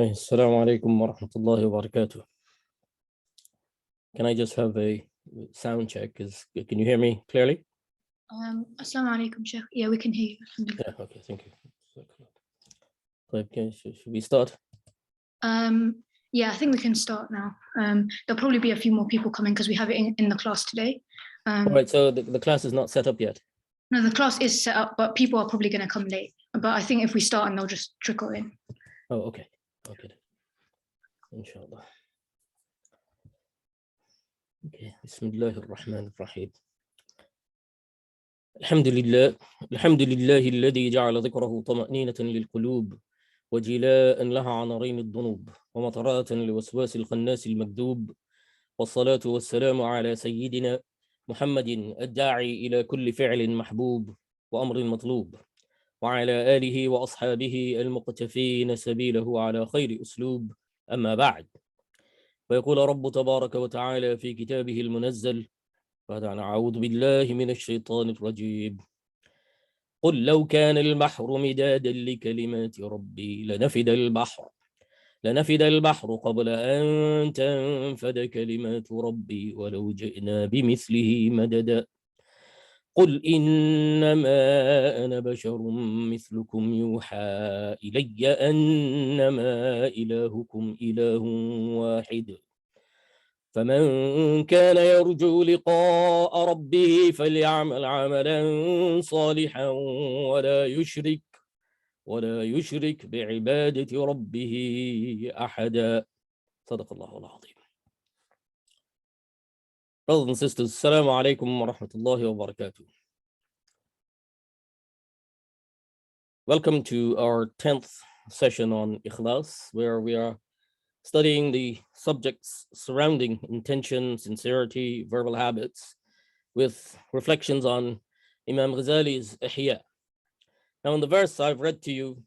Assalamu alaikum wa rahmatullahi wa barakatuh. Can I just have a sound check? Can you hear me clearly? Assalamu alaikum, Sheikh. Yeah, we can hear you. Yeah, okay, thank you. Okay, should we start? Yeah, I think we can start now. There'll probably be a few more people coming because we have it in the class today. All right, so the class is not set up yet. No, the class is set up, but people are probably going to come late. But I think if we start, and they'll just trickle in. Oh, okay. Okay. Inshallah. Okay. Bismillah ar-Rahman ar-Rahim. Alhamdulillah. Alhamdulillah alladhi ja'ala dhikrahu tama'ninatan lil-qulub وجلاء لها عنارين الذنوب ومطرات لوسواس الخناس المكذوب والصلاة والسلام على سيدنا محمد الداعي إلى كل فعل محبوب وأمر مطلوب وعلى آله وأصحابه المقتفين سبيله على خير أسلوب. أما بعد، ويقول رب تبارك وتعالى في كتابه المنزل بعد أن أعوذ بالله من الشيطان الرجيم: قل لو كان البحر مدادا لكلمات ربي لنفد البحر قبل أن تنفد كلمات ربي ولو جئنا بمثله مددا قل إنما أنا بشر مثلكم يوحى إلي أنما إلهكم إله واحد فمن كان يرجو لقاء ربه فليعمل عملا صالحا ولا يشرك بعبادة ربه أحدا. صدق الله العظيم. Brothers and sisters, Assalamu alaikum wa rahmatullahi wa barakatuh. Welcome to our 10th session on Ikhlas, where we are studying the subjects surrounding intention, sincerity, verbal habits, with reflections on Imam Ghazali's Ihya. Now, in the verse I've read to you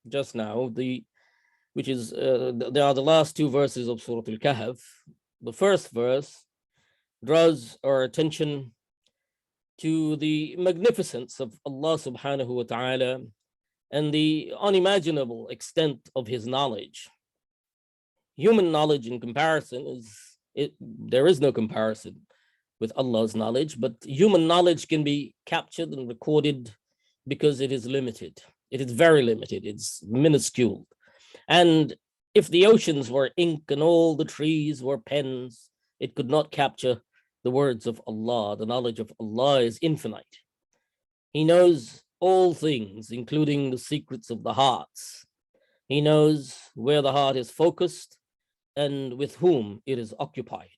just now, they are the last two verses of Surah Al-Kahf. The first verse draws our attention to the magnificence of Allah subhanahu wa ta'ala and the unimaginable extent of his knowledge. Human knowledge in comparison there is no comparison with Allah's knowledge, but human knowledge can be captured and recorded because it is limited. It is very limited. It's minuscule. And if the oceans were ink and all the trees were pens, it could not capture the words of Allah. The knowledge of Allah is infinite. He knows all things, including the secrets of the hearts. He knows where the heart is focused and with whom it is occupied.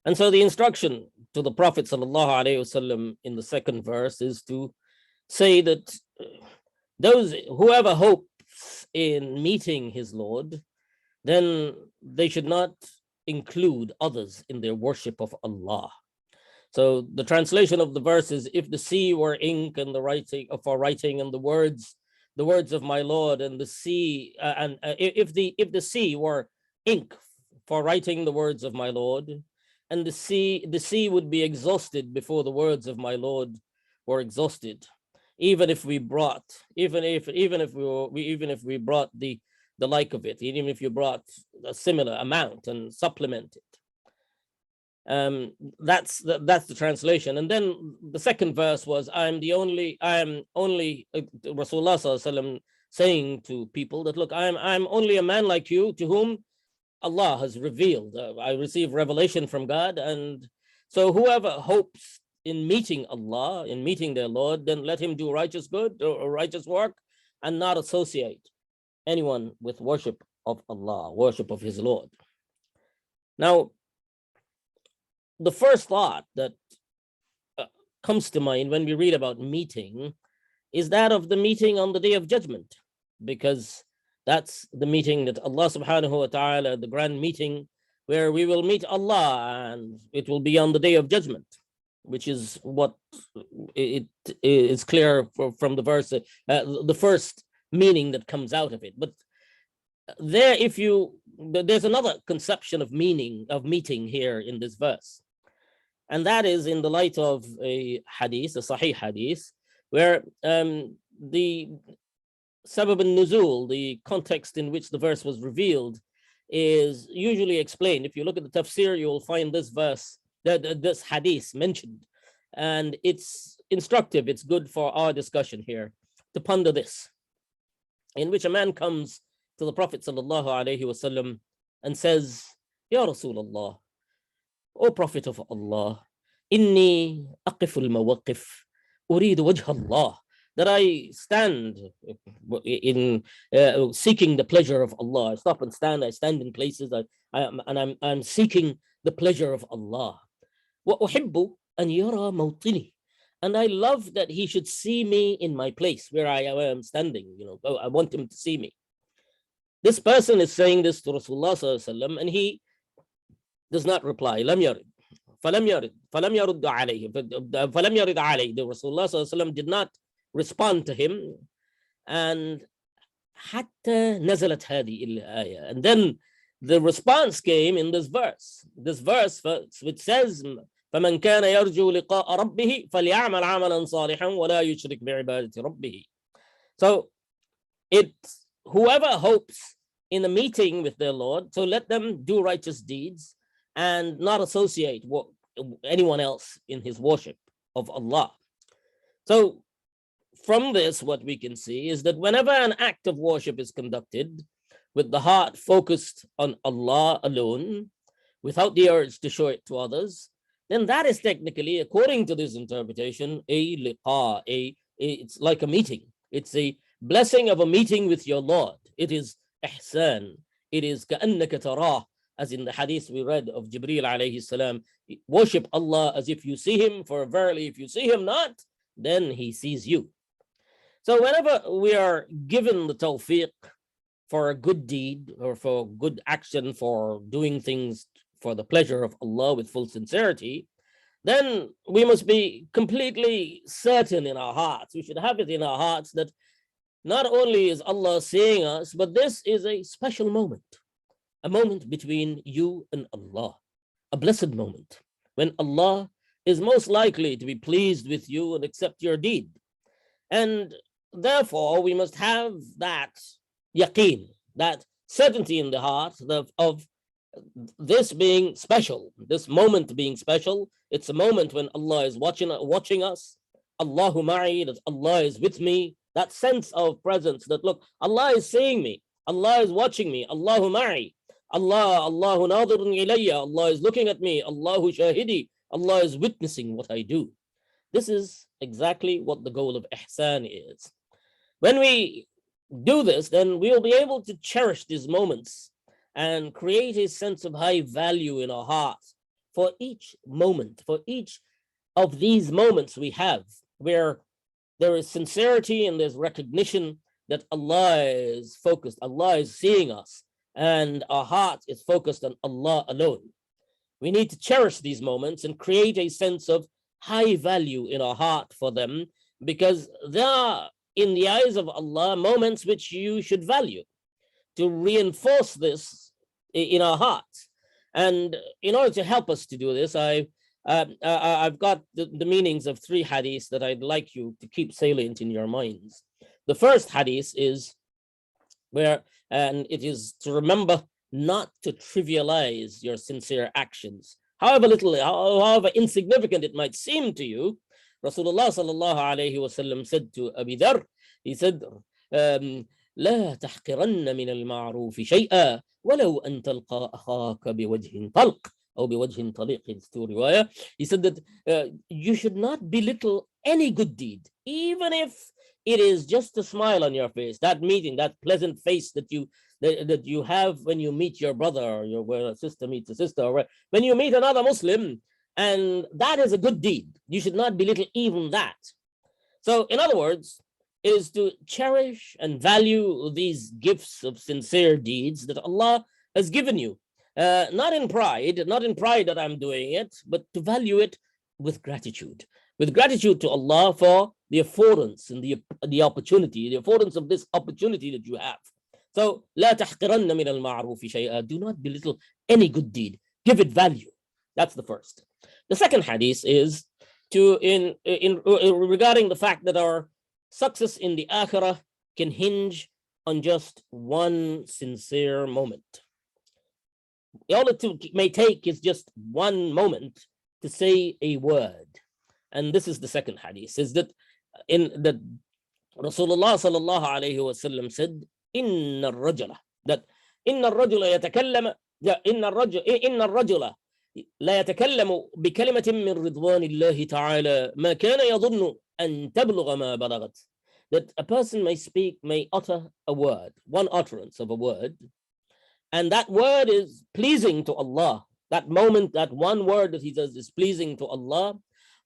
And so the instruction to the Prophet ﷺ in the second verse is to say that whoever hopes in meeting his Lord, then they should not include others in their worship of Allah. So the translation of the verse is: if the sea were ink and the writing for writing and the words of my Lord, and the sea if the sea were ink for writing the words of my Lord, and the sea would be exhausted before the words of my Lord were exhausted, even if we brought the like of it, even if you brought a similar amount and supplement it. That's the translation. And then the second verse was, I am only Rasulullah ﷺ saying to people that, look, I'm only a man like you to whom Allah has revealed. I receive revelation from God, and so whoever hopes in meeting Allah, in meeting their Lord, then let him do righteous good or righteous work, and not associate anyone with worship of Allah, worship of his Lord. Now, the first thought that comes to mind when we read about meeting is that of the meeting on the Day of Judgment, because that's the meeting that Allah subhanahu wa ta'ala, the grand meeting where we will meet Allah, and it will be on the Day of Judgment, which is what it is clear from the verse, the first meaning that comes out of it. But there's another conception of meeting here in this verse. And that is in the light of a hadith, a sahih hadith, where the sabab al-nuzul, the context in which the verse was revealed, is usually explained. If you look at the tafsir, you will find this verse, this hadith mentioned, and it's instructive. It's good for our discussion here to ponder this, in which a man comes to the Prophet sallallahu alaihi wasallam and says, Ya Rasulullah, O Prophet of Allah, inni aqiful mawaqif, uridu wajha Allah, that I stand in seeking the pleasure of Allah. I stop and stand. I stand in places. I'm seeking the pleasure of Allah. وأحب أن يرى موطني, and I love that he should see me in my place where I am standing. I want him to see me. This person is saying this to Rasulullah sallallahu alaihi wasallam, and he does not reply. لم يرد فلم يرد فلم يرد عليه فلم يرد عليه. The Rasulullah sallallahu alaihi wasallam did not respond to him, and حتى نزلت هذه الآية, and then the response came in this verse. This verse which says, فمن كان يرجو لقاء ربه فليعمل عملا صالحا ولا يشرك بعبادة ربه. So it's whoever hopes in a meeting with their Lord, so let them do righteous deeds and not associate anyone else in his worship of Allah. So from this, what we can see is that whenever an act of worship is conducted with the heart focused on Allah alone, without the urge to show it to others, then that is technically, according to this interpretation, a liqa, it's like a meeting. It's a blessing of a meeting with your Lord. It is ihsan. It is ka'annaka tarah, as in the hadith we read of Jibreel alayhi salam. Worship Allah as if you see him, for verily if you see him not, then he sees you. So whenever we are given the tawfiq for a good deed or for good action, for doing things for the pleasure of Allah with full sincerity, then we must be completely certain in our hearts. We should have it in our hearts that not only is Allah seeing us, but this is a special moment, a moment between you and Allah, a blessed moment when Allah is most likely to be pleased with you and accept your deed. And therefore, we must have that yaqeen, that certainty in the heart of this being special, this moment being special. It's a moment when Allah is watching us. Allahu ma'i, that Allah is with me. That sense of presence that, look, Allah is seeing me. Allah is watching me. Allahu ma'i. Allahu nadirun ilayya. Allah is looking at me. Allahu shahidi. Allah is witnessing what I do. This is exactly what the goal of ihsan is. When we do this, then we will be able to cherish these moments and create a sense of high value in our hearts for each moment, for each of these moments we have, where there is sincerity and there's recognition that Allah is focused, Allah is seeing us, and our heart is focused on Allah alone. We need to cherish these moments and create a sense of high value in our heart for them, because they are, in the eyes of Allah, moments which you should value. To reinforce this in our hearts, and in order to help us to do this, I've got the meanings of 3 hadiths that I'd like you to keep salient in your minds. The first hadith is where, and it is to remember not to trivialize your sincere actions, however little, however insignificant it might seem to you. Rasulullah sallallahu alayhi wasallam said to Abi Dharr, he said, لا تحقرن من المعروف شيئا ولو أن تلقى أخاك بوجه طلق أو بوجه طليق. It's two riwayah. He said that you should not belittle any good deed, even if it is just a smile on your face, that meeting, that pleasant face that you have when you meet your brother, or where a sister meets a sister, or when you meet another Muslim, and that is a good deed. You should not belittle even that. So in other words, is to cherish and value these gifts of sincere deeds that Allah has given you. Not in pride that I'm doing it, but to value it with gratitude to Allah for the affordance and the opportunity, the affordance of this opportunity that you have. So, لا تحقرن من المعروف شيئا. Do not belittle any good deed. Give it value. That's the first. The second hadith is in regarding the fact that our success in the akhirah can hinge on just one sincere moment. All it may take is just one moment to say a word. And this is the second hadith, is that in the Rasulullah sallallahu alayhi wasallam said, "Inna rajula," that inna rajula yatakallam, inna rajula لا يتكلم بكلمة من رضوان الله تعالى ما كان يظن أن تبلغ ما بلغت. That a person may utter a word, one utterance of a word, and that word is pleasing to Allah. That moment, that one word that he says is pleasing to Allah.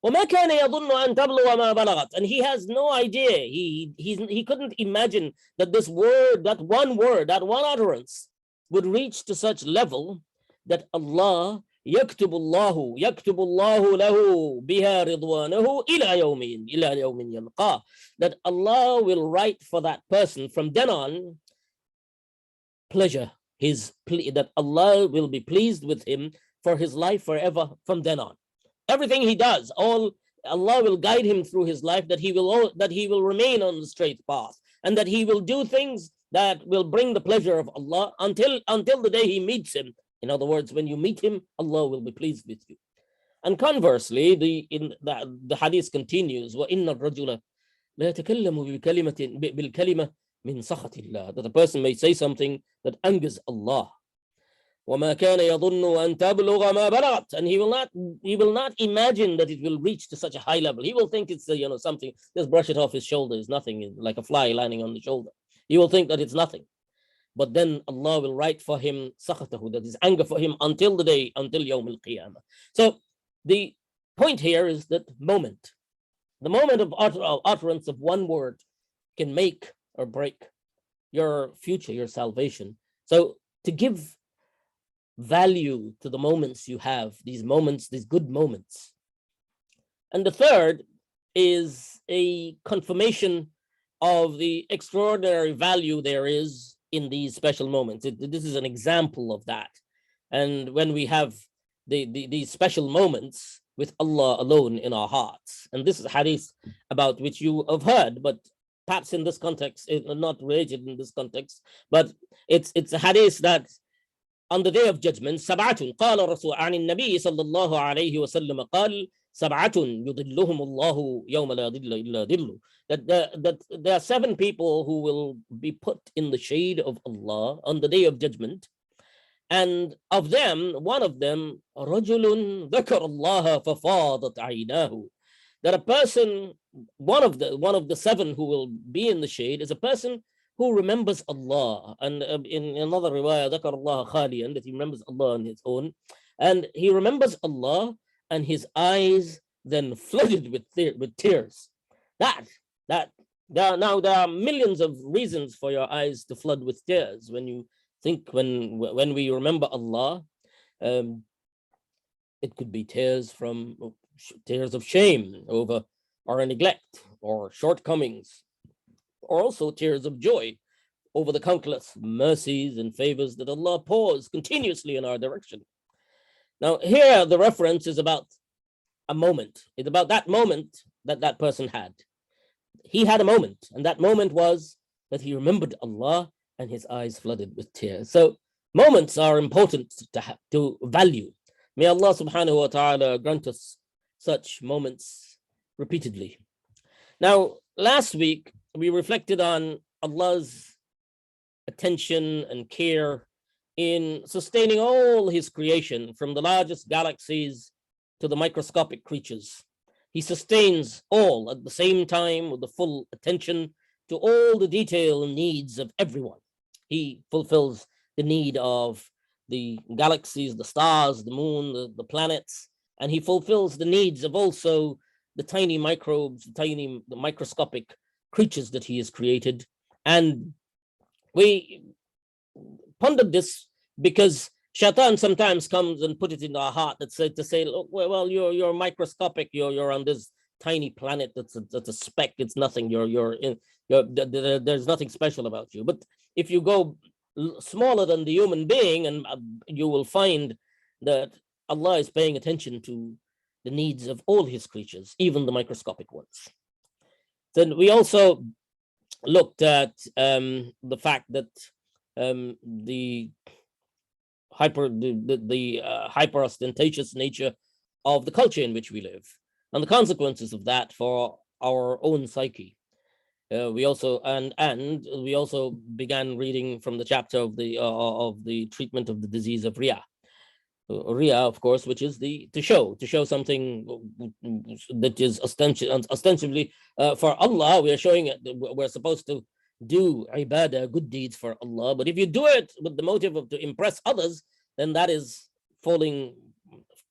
وما كان يظن أن تبلغ ما بلغت. And he has no idea. He couldn't imagine that this word, that one utterance would reach to such level that Allah يكتب الله له بها رضوانه إلى يوم يلقاه. That Allah will write for that person from then on pleasure, that Allah will be pleased with him for his life forever from then on. Everything he does, Allah will guide him through his life, that he will remain on the straight path, and that he will do things that will bring the pleasure of Allah until the day he meets him. In other words, when you meet him, Allah will be pleased with you. And conversely, the hadith continues, وَإِنَّ الرَّجُلَ لَا يَتَكَلَّمُ بِالْكَلِمَةِ مِنْ سَخَطِ اللَّهِ. That a person may say something that angers Allah. وَمَا كَانَ يَظُنُّ أَن تَبْلُغَ مَا بَلَغَتْ. And he will not imagine that it will reach to such a high level. He will think it's something, just brush it off his shoulder, is nothing, like a fly landing on the shoulder. He will think that it's nothing. But then Allah will write for him sakhatahu, that is anger for him until Yawm al-Qiyamah. So the point here is that the moment of utterance of one word can make or break your future, your salvation. So to give value to the moments you have, these good moments. And the third is a confirmation of the extraordinary value there is in these special moments. This is an example of that. And when we have these special moments with Allah alone in our hearts, and this is a hadith about which you have heard, but perhaps in this context, not related in this context, but it's a hadith that on the day of judgment, سبعة قال رسول عن النبي صلى الله عليه وسلم قال سبعة يظلهم الله يوم لا ظل إلا ظله. That there are 7 people who will be put in the shade of Allah on the day of judgment, and of them, one of them, رجل ذكر الله ففاضت عيناه. That a person, one of the 7 who will be in the shade, is a person who remembers Allah. And in another riwayah, ذكر الله خاليا, that he remembers Allah on his own, and he remembers Allah, and his eyes then flooded with tears. There are millions of reasons for your eyes to flood with tears when you think, when we remember Allah. It could be tears of shame over our neglect or shortcomings, or also tears of joy over the countless mercies and favors that Allah pours continuously in our direction. Now, here the reference is about a moment. It's about that moment that person had. He had a moment, and that moment was that he remembered Allah and his eyes flooded with tears. So moments are important to value. May Allah subhanahu wa ta'ala grant us such moments repeatedly. Now, last week, we reflected on Allah's attention and care in sustaining all his creation, from the largest galaxies to the microscopic creatures. He sustains all at the same time with the full attention to all the detailed needs of everyone. He fulfills the need of the galaxies, the stars, the moon, the planets, and he fulfills the needs of also the tiny microbes, the microscopic creatures that he has created. And we pondered this because Shaitan sometimes comes and put it in our heart to say, look, well, you're microscopic. You're on this tiny planet that's a speck. It's nothing. There's nothing special about you. But if you go smaller than the human being, and you will find that Allah is paying attention to the needs of all his creatures, even the microscopic ones. Then we also looked at the fact that the hyper ostentatious nature of the culture in which we live, and the consequences of that for our own psyche. We also we also began reading from the chapter of the treatment of the disease of riya. Riya, of course, which is to show something that is ostensibly for Allah. We are showing it. We're supposed to do ibadah, good deeds for Allah. But if you do it with the motive of to impress others, then that is falling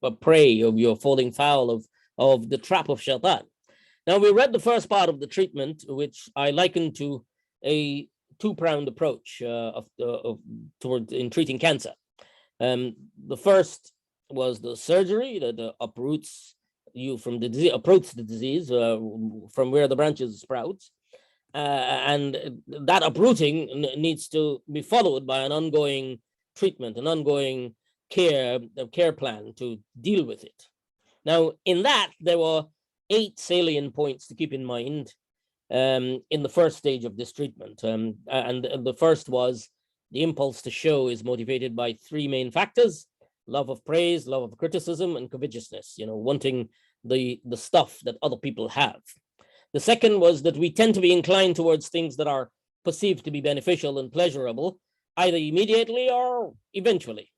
a prey, of you're falling foul of the trap of shaitan. Now, we read the first part of the treatment, which I liken to a two-pronged approach toward in treating cancer. The first was the surgery that uproots you from the disease, approaches the disease from where the branches sprouts, and that uprooting needs to be followed by an ongoing treatment, an ongoing care plan to deal with it. Now, in that, there were 8 salient points to keep in mind in the first stage of this treatment, and the first was the impulse to show is motivated by 3 main factors: love of praise, love of criticism, and covetousness, wanting the stuff that other people have. The second was that we tend to be inclined towards things that are perceived to be beneficial and pleasurable, either immediately or eventually.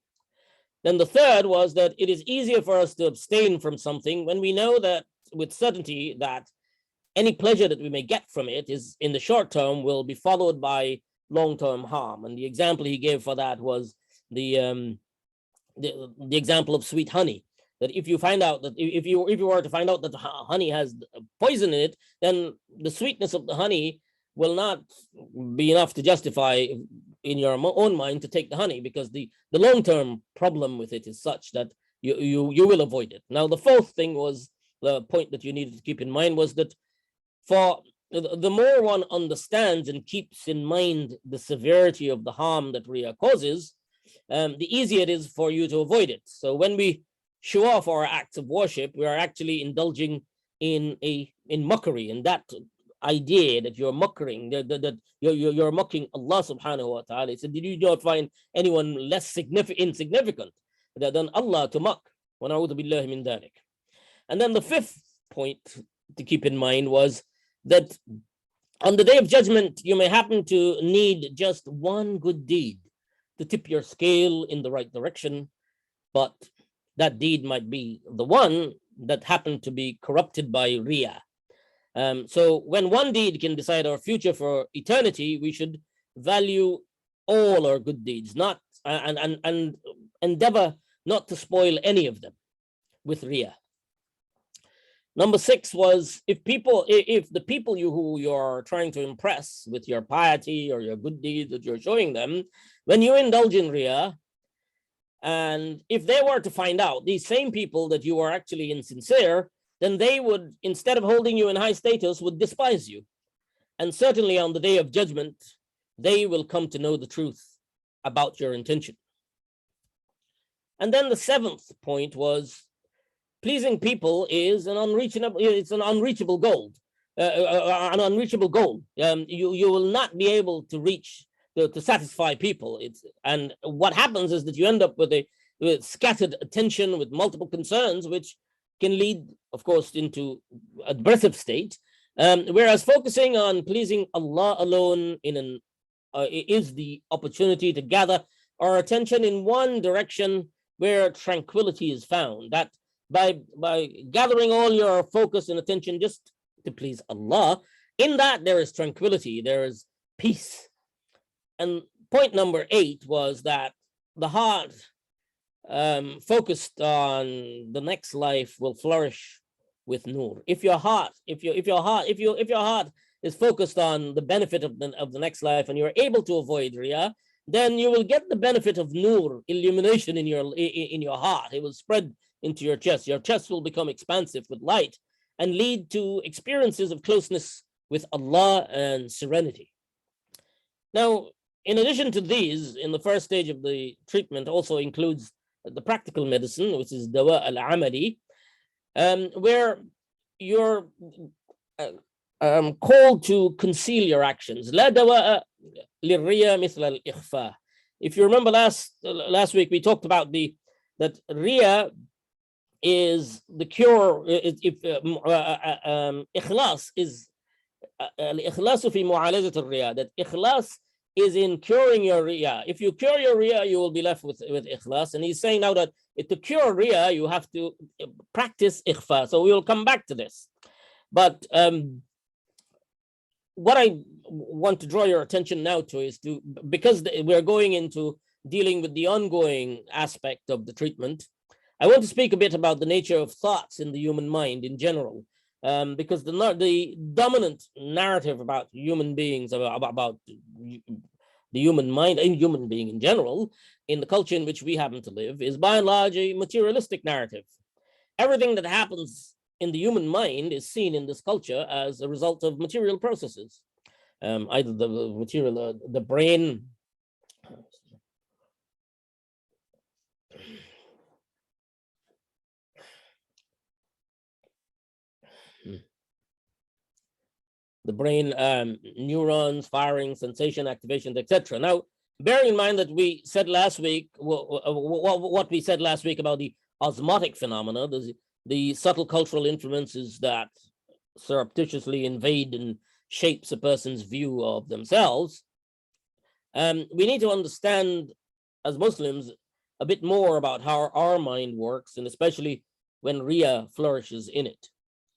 Then the third was that it is easier for us to abstain from something when we know that with certainty that any pleasure that we may get from it is in the short term will be followed by long-term harm. And the example he gave for that was the example of sweet honey. That if you find out that if you were to find out that honey has poison in it, then the sweetness of the honey will not be enough to justify in your own mind to take the honey, because the long-term problem with it is such that you will avoid it. Now, the fourth thing was the point that you needed to keep in mind was that for the more one understands and keeps in mind the severity of the harm that riya causes, the easier it is for you to avoid it. So when we show off our acts of worship, we are actually indulging in mockery, and that idea that you're mocking, that you're mocking Allah subhanahu wa ta'ala. So did you not find anyone less insignificant than Allah to mock? And then the fifth point to keep in mind was that on the day of judgment, you may happen to need just one good deed to tip your scale in the right direction, but that deed might be the one that happened to be corrupted by riya. So when one deed can decide our future for eternity, we should value all our good deeds, not and endeavor not to spoil any of them with riya. Number 6 was if the people who you're trying to impress with your piety or your good deeds that you're showing them, when you indulge in riya, and if they were to find out, these same people, that you are actually insincere, then they would, instead of holding you in high status, would despise you. And certainly on the day of judgment, they will come to know the truth about your intention. And then the 7th point was pleasing people is an unreachable goal. An unreachable goal. You will not be able to reach to satisfy people. And what happens is that you end up with scattered attention, with multiple concerns, which can lead, of course, into a depressive state. Whereas focusing on pleasing Allah alone is the opportunity to gather our attention in one direction where tranquility is found. That by gathering all your focus and attention just to please Allah, in that there is tranquility, there is peace. And point number 8 was that the heart focused on the next life will flourish with nur. If your heart is focused on the benefit of the next life, and you're able to avoid riya, then you will get the benefit of nur, illumination in your heart. It will spread into your chest. Your chest will become expansive with light and lead to experiences of closeness with Allah and serenity. Now, in addition to these, in the first stage of the treatment also includes the practical medicine, which is dawa al-amali, where you're called to conceal your actions. لا دواء للريا مثل الإخفاء. If you remember last week, we talked about that riya is the cure. Ikhlas is الإخلاص في معالجة الرياء. That ikhlas is in curing your riya. If you cure your riya, you will be left with ikhlas. And he's saying now that to cure riya, you have to practice ikhfa. So we will come back to this. But what I want to draw your attention now to is because we're going into dealing with the ongoing aspect of the treatment, I want to speak a bit about the nature of thoughts in the human mind in general, because the dominant narrative about human beings, about the human mind and human being in general, in the culture in which we happen to live, is by and large a materialistic narrative. Everything that happens in the human mind is seen in this culture as a result of material processes, either the material, the brain. The brain, neurons firing, sensation activations, etc. Now, bear in mind that we said last week, what we said last week about the osmotic phenomena, the subtle cultural influences that surreptitiously invade and shapes a person's view of themselves. We need to understand, as Muslims, a bit more about how our mind works, and especially when riya flourishes in it.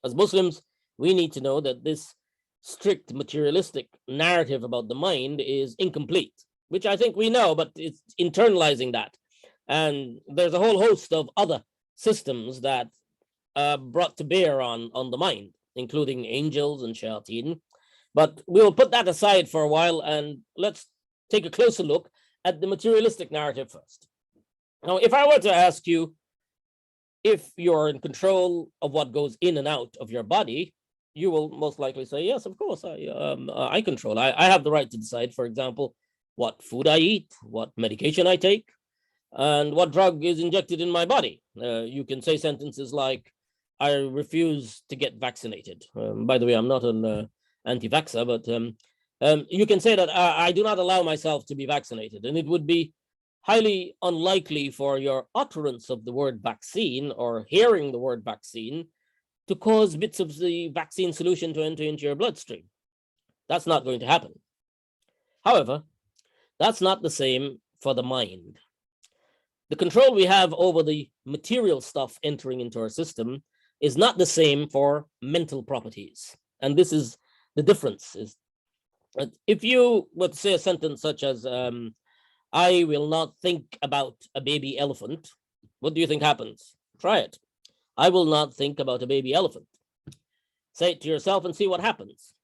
As Muslims, we need to know that this strict materialistic narrative about the mind is incomplete, which I think we know, but it's internalizing that. And there's a whole host of other systems that brought to bear on the mind, including angels and shayateen. But we'll put that aside for a while and let's take a closer look at the materialistic narrative first. Now, if I were to ask you if you're in control of what goes in and out of your body, you will most likely say, yes, of course, I control. I have the right to decide, for example, what food I eat, what medication I take, and what drug is injected in my body. You can say sentences like, I refuse to get vaccinated. By the way, I'm not an anti-vaxxer, but you can say that I do not allow myself to be vaccinated. And it would be highly unlikely for your utterance of the word vaccine or hearing the word vaccine to cause bits of the vaccine solution to enter into your bloodstream. That's not going to happen. However, that's not the same for the mind. The control we have over the material stuff entering into our system is not the same for mental properties. And this is the difference. Is if you would say a sentence such as, I will not think about a baby elephant, what do you think happens? Try it. I will not think about a baby elephant. Say it to yourself and see what happens.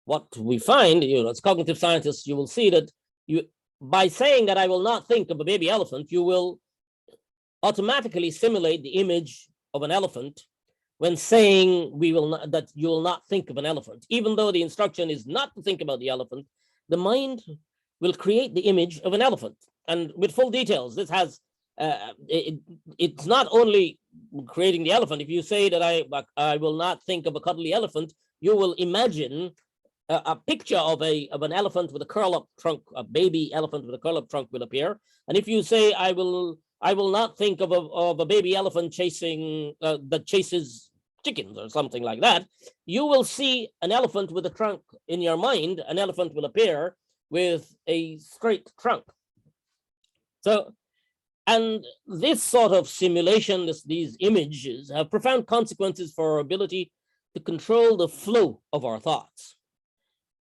What we find, as cognitive scientists, you will see that by saying that I will not think of a baby elephant, you will automatically simulate the image of an elephant when saying that you will not think of an elephant. Even though the instruction is not to think about the elephant, the mind will create the image of an elephant. And with full details, this has, it's not only creating the elephant. If you say that I will not think of a cuddly elephant, you will imagine a picture of an elephant with a curl-up trunk, a baby elephant with a curl-up trunk will appear. And if you say I will not think of a baby elephant that chases chickens or something like that, you will see an elephant with a trunk in your mind. An elephant will appear with a straight trunk. So, and this sort of simulation, these images have profound consequences for our ability to control the flow of our thoughts.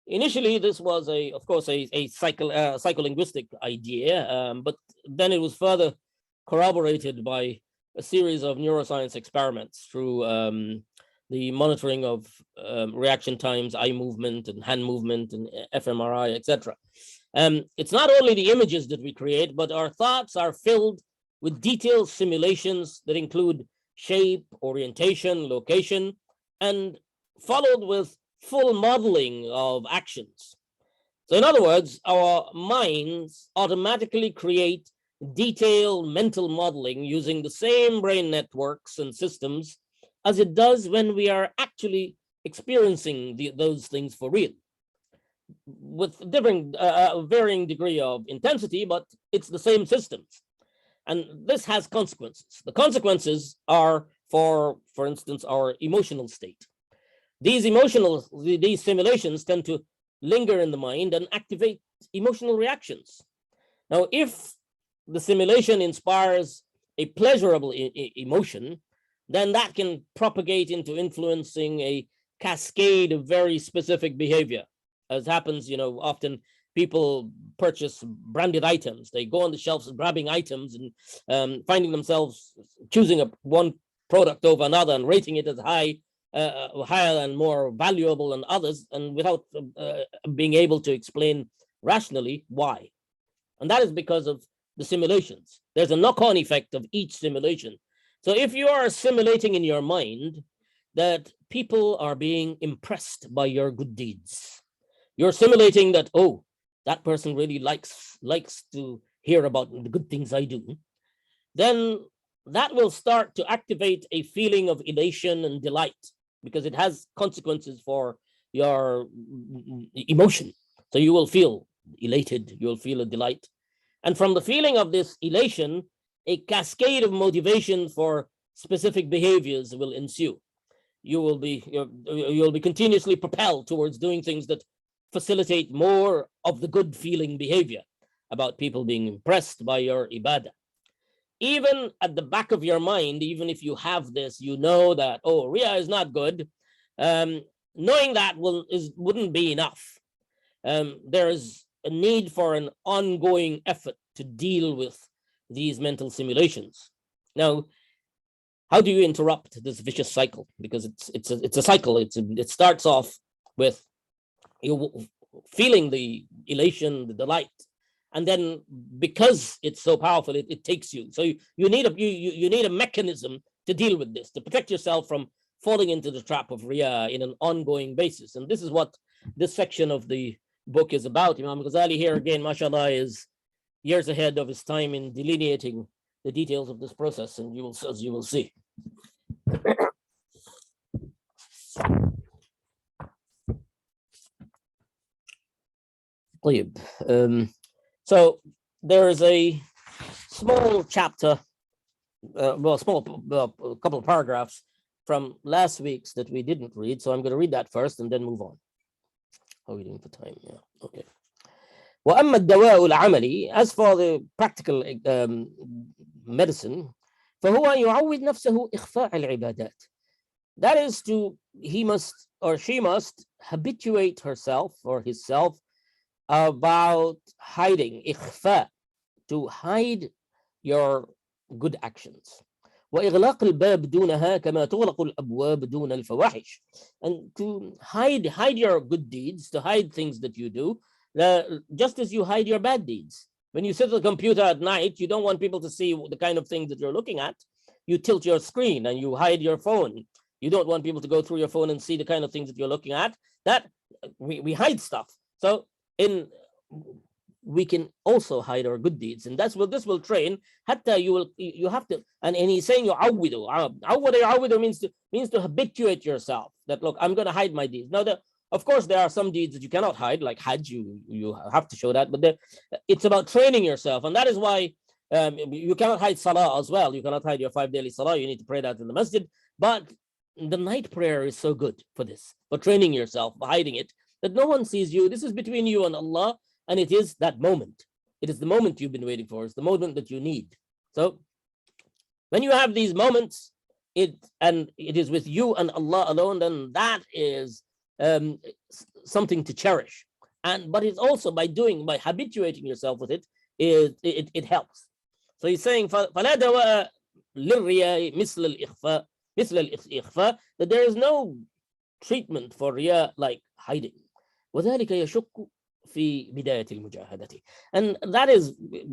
Initially, this was of course, a psycholinguistic idea, but then it was further corroborated by a series of neuroscience experiments through the monitoring of reaction times, eye movement and hand movement and fMRI, etc. It's not only the images that we create, but our thoughts are filled with detailed simulations that include shape, orientation, location, and followed with full modeling of actions. So in other words, our minds automatically create detailed mental modeling using the same brain networks and systems as it does when we are actually experiencing those things for real, with different varying degree of intensity, but it's the same systems. And this has consequences. The consequences are, for instance, our emotional state. These simulations tend to linger in the mind and activate emotional reactions. Now, if the simulation inspires a pleasurable emotion, then that can propagate into influencing a cascade of very specific behavior. As happens, often people purchase branded items. They go on the shelves grabbing items and finding themselves choosing one product over another and rating it as higher and more valuable than others, and without being able to explain rationally why. And that is because of the simulations. There's a knock-on effect of each simulation. So if you are simulating in your mind that people are being impressed by your good deeds, you're simulating that, oh, that person really likes to hear about the good things I do, then that will start to activate a feeling of elation and delight, because it has consequences for your emotion. So you will feel elated, you'll feel a delight. And from the feeling of this elation, a cascade of motivation for specific behaviors will ensue. You'll be continuously propelled towards doing things that facilitate more of the good feeling behavior about people being impressed by your ibadah. Even at the back of your mind, even if you have this, you know that, oh, riya is not good. Knowing that wouldn't be enough. There is a need for an ongoing effort to deal with these mental simulations. Now, how do you interrupt this vicious cycle? Because it's a cycle. It starts off with you feeling the elation, the delight, and then because it's so powerful, it takes you. So you need a mechanism to deal with this, to protect yourself from falling into the trap of riya in an ongoing basis. And this is what this section of the book is about. Imam Ghazali here again, mashallah, is years ahead of his time in delineating the details of this process, and as you will see. So there is a small chapter, a couple of paragraphs from last week's that we didn't read. So I'm going to read that first and then move on. How are we doing for time? Yeah, okay. وأما الدواء العملي, as for the practical medicine, فهو يعود نفسه إخفاء العبادات. That is he must or she must habituate herself or himself about hiding, إخفاء, to hide your good actions. وإغلاق الباب دونها كما تغلق الأبواب دون الفواحش. And to hide your good deeds, to hide things that you do, just as you hide your bad deeds. When you sit at the computer at night, you don't want people to see the kind of things that you're looking at. You tilt your screen and you hide your phone. You don't want people to go through your phone and see the kind of things that you're looking at. That we hide stuff. So we can also hide our good deeds, and that's what this will train. Hatta you have to, and he's saying yu'awwidu means to habituate yourself that, look, I'm going to hide my deeds. Now, of course, there are some deeds that you cannot hide, like Hajj. You have to show that, but it's about training yourself, and that is why you cannot hide Salah as well. You cannot hide your 5 daily Salah. You need to pray that in the masjid. But the night prayer is so good for this, for training yourself, by hiding it, that no one sees you. This is between you and Allah, and it is that moment. It is the moment you've been waiting for. It's the moment that you need. So when you have these moments, it is with you and Allah alone, then that is something to cherish. But it's also by habituating yourself with it, it helps. So he's saying فلا دواء للرياء مثل الإخفاء, that there is no treatment for riya like hiding. وذلك يشك في بداية المجاهدة, and that is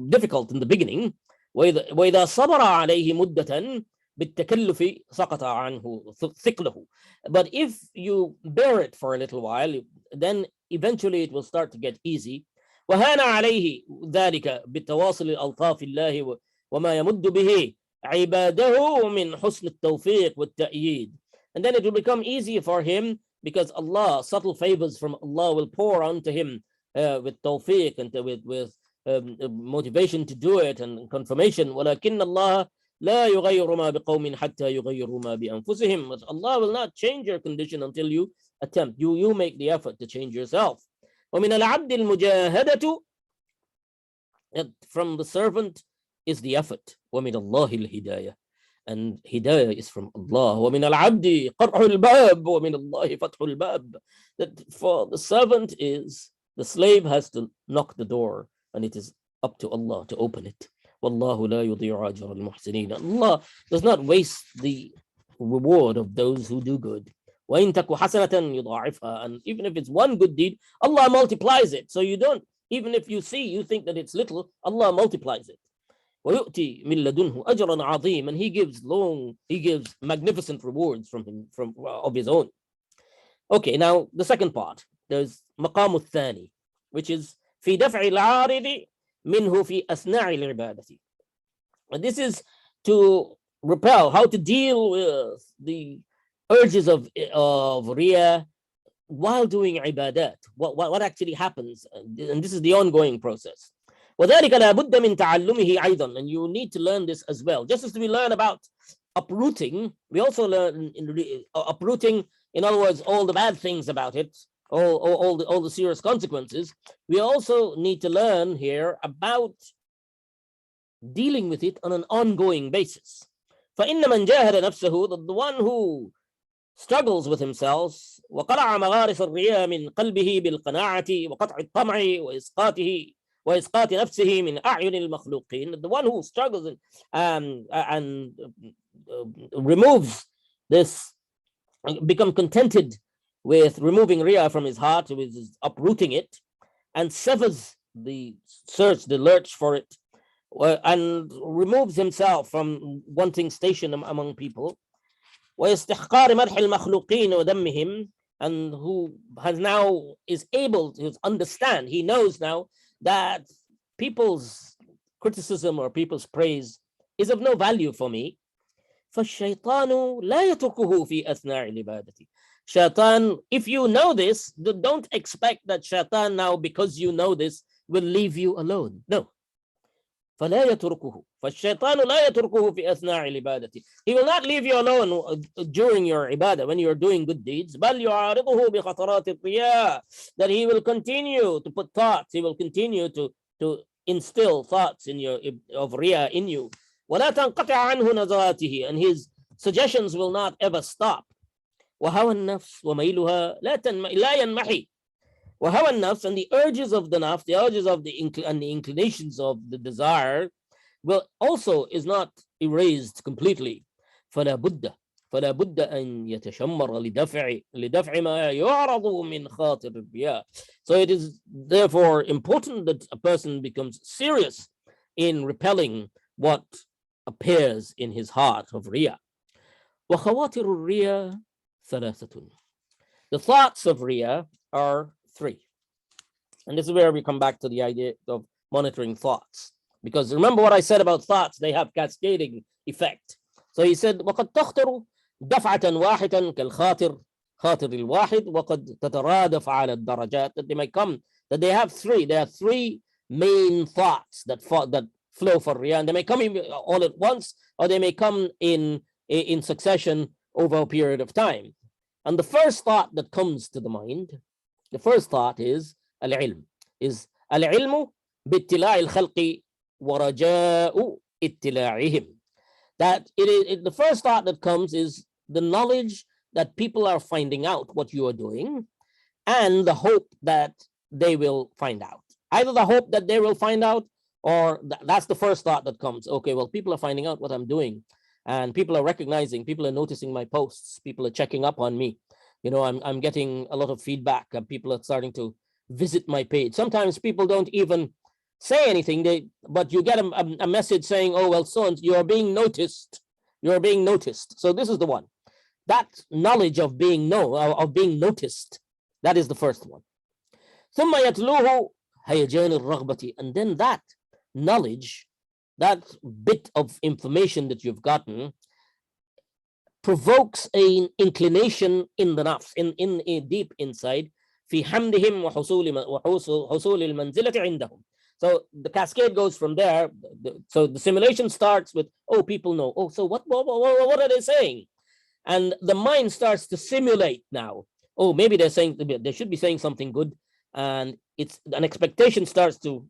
difficult in the beginning. وإذا صبر عليه مدة بالتكلف سقط عنه ثقله. But if you bear it for a little while, then eventually it will start to get easy. وهان عليه ذلك بالتواصل الألطاف الله وما يمد به عباده من حسن التوفيق والتأييد. And then it will become easy for him because Allah, subtle favors from Allah will pour onto him with tawfiq and with motivation to do it and confirmation. ولكن الله لا يغير ما بقوم حتى يغيروا ما بأنفسهم. But Allah will not change your condition until you attempt. You make the effort to change yourself. ومن العبد المجاهدة, from the servant is the effort. ومن الله الهداية, and hidayah is from Allah. ومن العبد قرع الباب ومن الله فتح الباب. That for the servant is, the slave has to knock the door, and it is up to Allah to open it. والله لا يضيع أجر المحسنين. Allah does not waste the reward of those who do good. وإن تك حسنة يضاعفها, and even if it's one good deed, Allah multiplies it. So you don't, even if you think that it's little, Allah multiplies it. ويؤتي من لدنه أجرا عظيما, and he gives magnificent rewards from of his own. Okay, now the second part, there's مقام الثاني, which is في دفع العارض منه في أثناء العبادة. And this is to repel, how to deal with the urges of riya while doing ibadat. What actually happens, and this is the ongoing process. وذلك لا بد من تعلمه أيضا, and you need to learn this as well. Just as we learn about uprooting, we also learn uprooting, in other words, all the bad things about it, all the serious consequences. We also need to learn here about dealing with it on an ongoing basis. فإن من جاهد نفسه, the one who struggles with himself, وقلع مغارس الرياء من قلبه بالقناعة وقطع الطمع وإسقاط نفسه من أعين المخلوقين, the one who struggles and removes this, become contented with removing riya from his heart, with uprooting it, and severs the lurch for it, and removes himself from wanting station among people, وَيَسْتِحْقَارِ مَدْحِ الْمَخْلُوقِينَ وَذَمِّهِمْ, and who has now is able to understand, he knows now that people's criticism or people's praise is of no value for me. فَالشَّيْطَانُ لَا يَتْرُكُهُ فِي أَثْنَاءِ الْعِبَادَةِ. Shaitan, if you know this, don't expect that shaitan now, because you know this, will leave you alone. No. فلا يتركه فالشيطان لا يتركه في أثناء العبادة. He will not leave you alone during your ibadah when you are doing good deeds. بل يعارضه بخطرات الرياء, that he will continue to put thoughts, he will continue to instill thoughts in your of riya in you. ولا تنقطع عنه نزواته, and his suggestions will not ever stop. وهوى النفس وميلها لا ينمحي. وهوى النفس, and the urges of the nafs, the urges of the inclinations of the desire, is not erased completely. فلا بد أن يتشمر لدفع ما يعرض من خاطر الرياء. So it is therefore important that a person becomes serious in repelling what appears in his heart of riya. وخواطر الرياء ثلاثة. The thoughts of riya are three. And this is where we come back to the idea of monitoring thoughts. Because remember what I said about thoughts, they have cascading effect. So he said, وَقَدْ تَخْطِرُ دَفْعَةً وَاحِدًا كَالْخَاطِرِ خاطر الواحد وقد تترادف على الدرجات, that they might come, that they have three. There are three main thoughts that flow for riya, and they may come in all at once, or they may come in succession over a period of time. And the first thought that comes to the mind, the first thought is العلم, is العلم باطلاع الخلق ورجاء اطلاعهم. That the first thought that comes is the knowledge that people are finding out what you are doing, and the hope that they will find out. Either the hope that they will find out, or that's the first thought that comes. Okay, well, people are finding out what I'm doing, and people are recognizing, people are noticing my posts, people are checking up on me. You know, I'm getting a lot of feedback, and people are starting to visit my page. Sometimes people don't even say anything, but you get a message saying, oh, well, so you are being noticed. You are being noticed. So this is the one. That knowledge of being noticed, that is the first one. ثم يتلوه هيجان الرغبة, and then that knowledge, that bit of information that you've gotten, provokes an inclination in the nafs, in deep inside. في حمدهم وحصول المنزلة عندهم. So the cascade goes from there. So the simulation starts with, oh, people know. Oh, so what are they saying? And the mind starts to simulate now. Oh, maybe they're saying, they should be saying something good. And it's an expectation starts to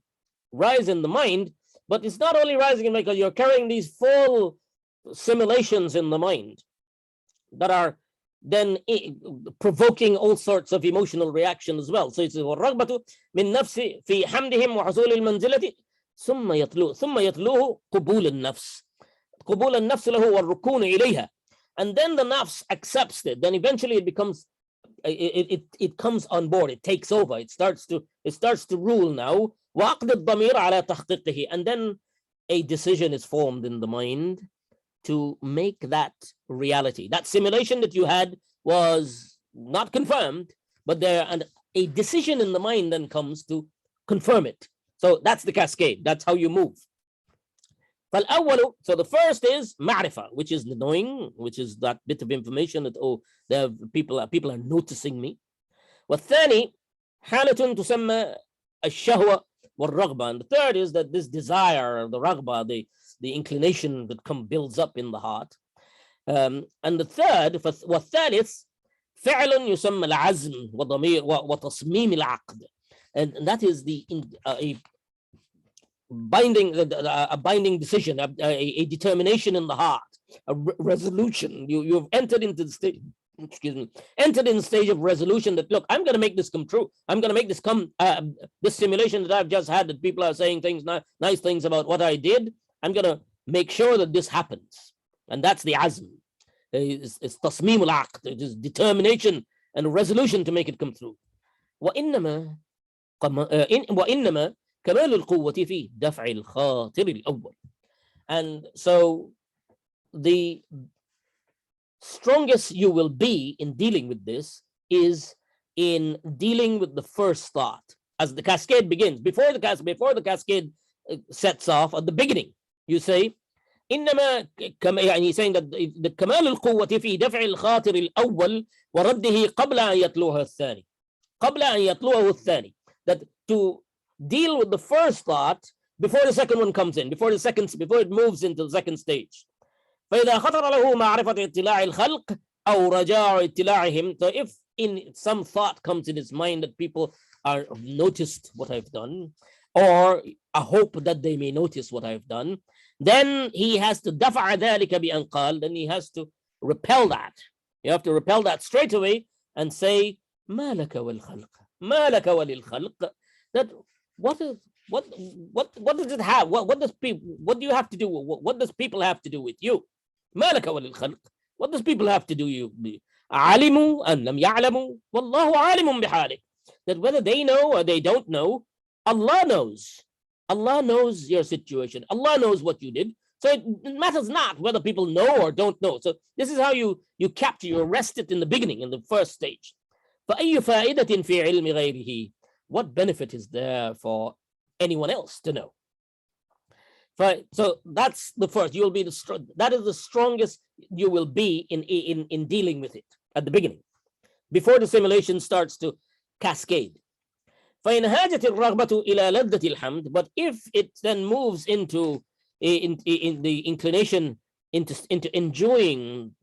rise in the mind, but it's not only rising because you're carrying these full simulations in the mind that are then provoking all sorts of emotional reaction as well. So it's والرغبة من نفس في حمدهم وحصول المنزلة ثم يتلوه قبول النفس. قبول النفس له والركون إليها. And then the nafs accepts it. Then eventually it becomes, it comes on board. It takes over. It starts to rule now. وعقد الضمير على تحقيقه. And then a decision is formed in the mind to make that reality. That simulation that you had was not confirmed, but a decision in the mind then comes to confirm it. So that's the cascade. That's how you move. فالأول, so the first is معرفة, which is the knowing, which is that bit of information that, oh, people are noticing me. والثاني حالة تسمى الشهوة والرغبة. And the third is that this desire, the raghba, the inclination that builds up in the heart. And the third, والثالث فعل يسمى العزم وتصميم العقد. And that is a binding decision, a determination in the heart, a resolution. You've entered into the stage, entered in the stage of resolution that, look, I'm going to make this come true. I'm going to make this come, this simulation that I've just had, that people are saying things, nice things about what I did. I'm going to make sure that this happens. And that's the azm. It's tasmim al-aqd. It is determination and resolution to make it come through. وإنما كمال القوة في دفع الخاطر الأول. And so the strongest you will be in dealing with this is in dealing with the first thought. As the cascade begins, before the cascade sets off, at the beginning, you say, إنما يعني saying that the كمال القوة في دفع الخاطر الأول ورده قبل أن يتلوها الثاني. قبل أن يتلوه الثاني. That to deal with the first thought before the second one comes in, before it moves into the second stage. فإذا خطر له معرفة اطلاع الخلق أو رجاء اطلاعهم. So if in some thought comes in his mind that people are noticed what I've done, or a hope that they may notice what I've done, then he has to دفع ذلك بأن قال, then he has to repel that. You have to repel that straight away and say ما لك والخلق ما لك وللخلق. That what does it have? What do you have to do? What does people have to do with you? ما لك وللخلق. What does people have to do you? علموا أم لم يعلموا والله عالم بحالك. That whether they know or they don't know, Allah knows. Allah knows your situation. Allah knows what you did. So it matters not whether people know or don't know. So this is how you capture, you arrest it in the beginning, in the first stage. فأي فائدة في علم غيره. What benefit is there for anyone else to know? Right. So that's the first. You will be that is the strongest you will be in dealing with it at the beginning, before the simulation starts to cascade. فإن هاجت الرغبة إلى لذة الحمد. But if it then moves into in the inclination into enjoying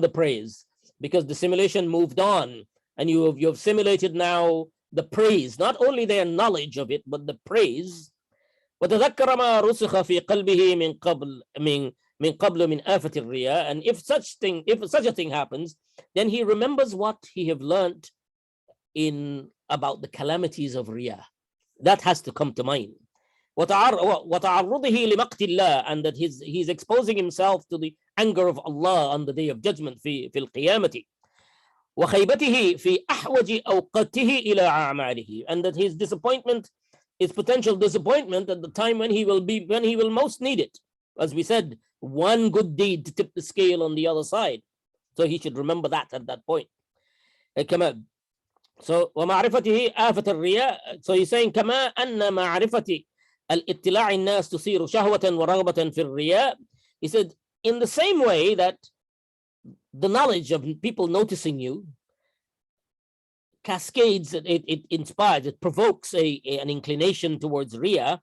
the praise, because the simulation moved on and you've simulated now the praise, not only their knowledge of it, but the praise. وتذكر ما رسخ في قلبه من قبل من آفة الرياء. And if such a thing happens, then he remembers what he have learned about the calamities of riya. That has to come to mind. وتعرضه لمقت الله, and that he's exposing himself to the anger of Allah on the day of judgment في القيامة. وخيبته في أحوج أوقاته إلى أعماله, and that his disappointment, his potential disappointment at the time when he will most need it. As we said, one good deed to tip the scale on the other side. So he should remember that at that point. So ومعرفته آفة الرياء. So he's saying كما أن معرفة الاطلاع الناس تصير شهوة ورغبة في الرياء. He said in the same way that the knowledge of people noticing you cascades, it inspires, it provokes an inclination towards riya.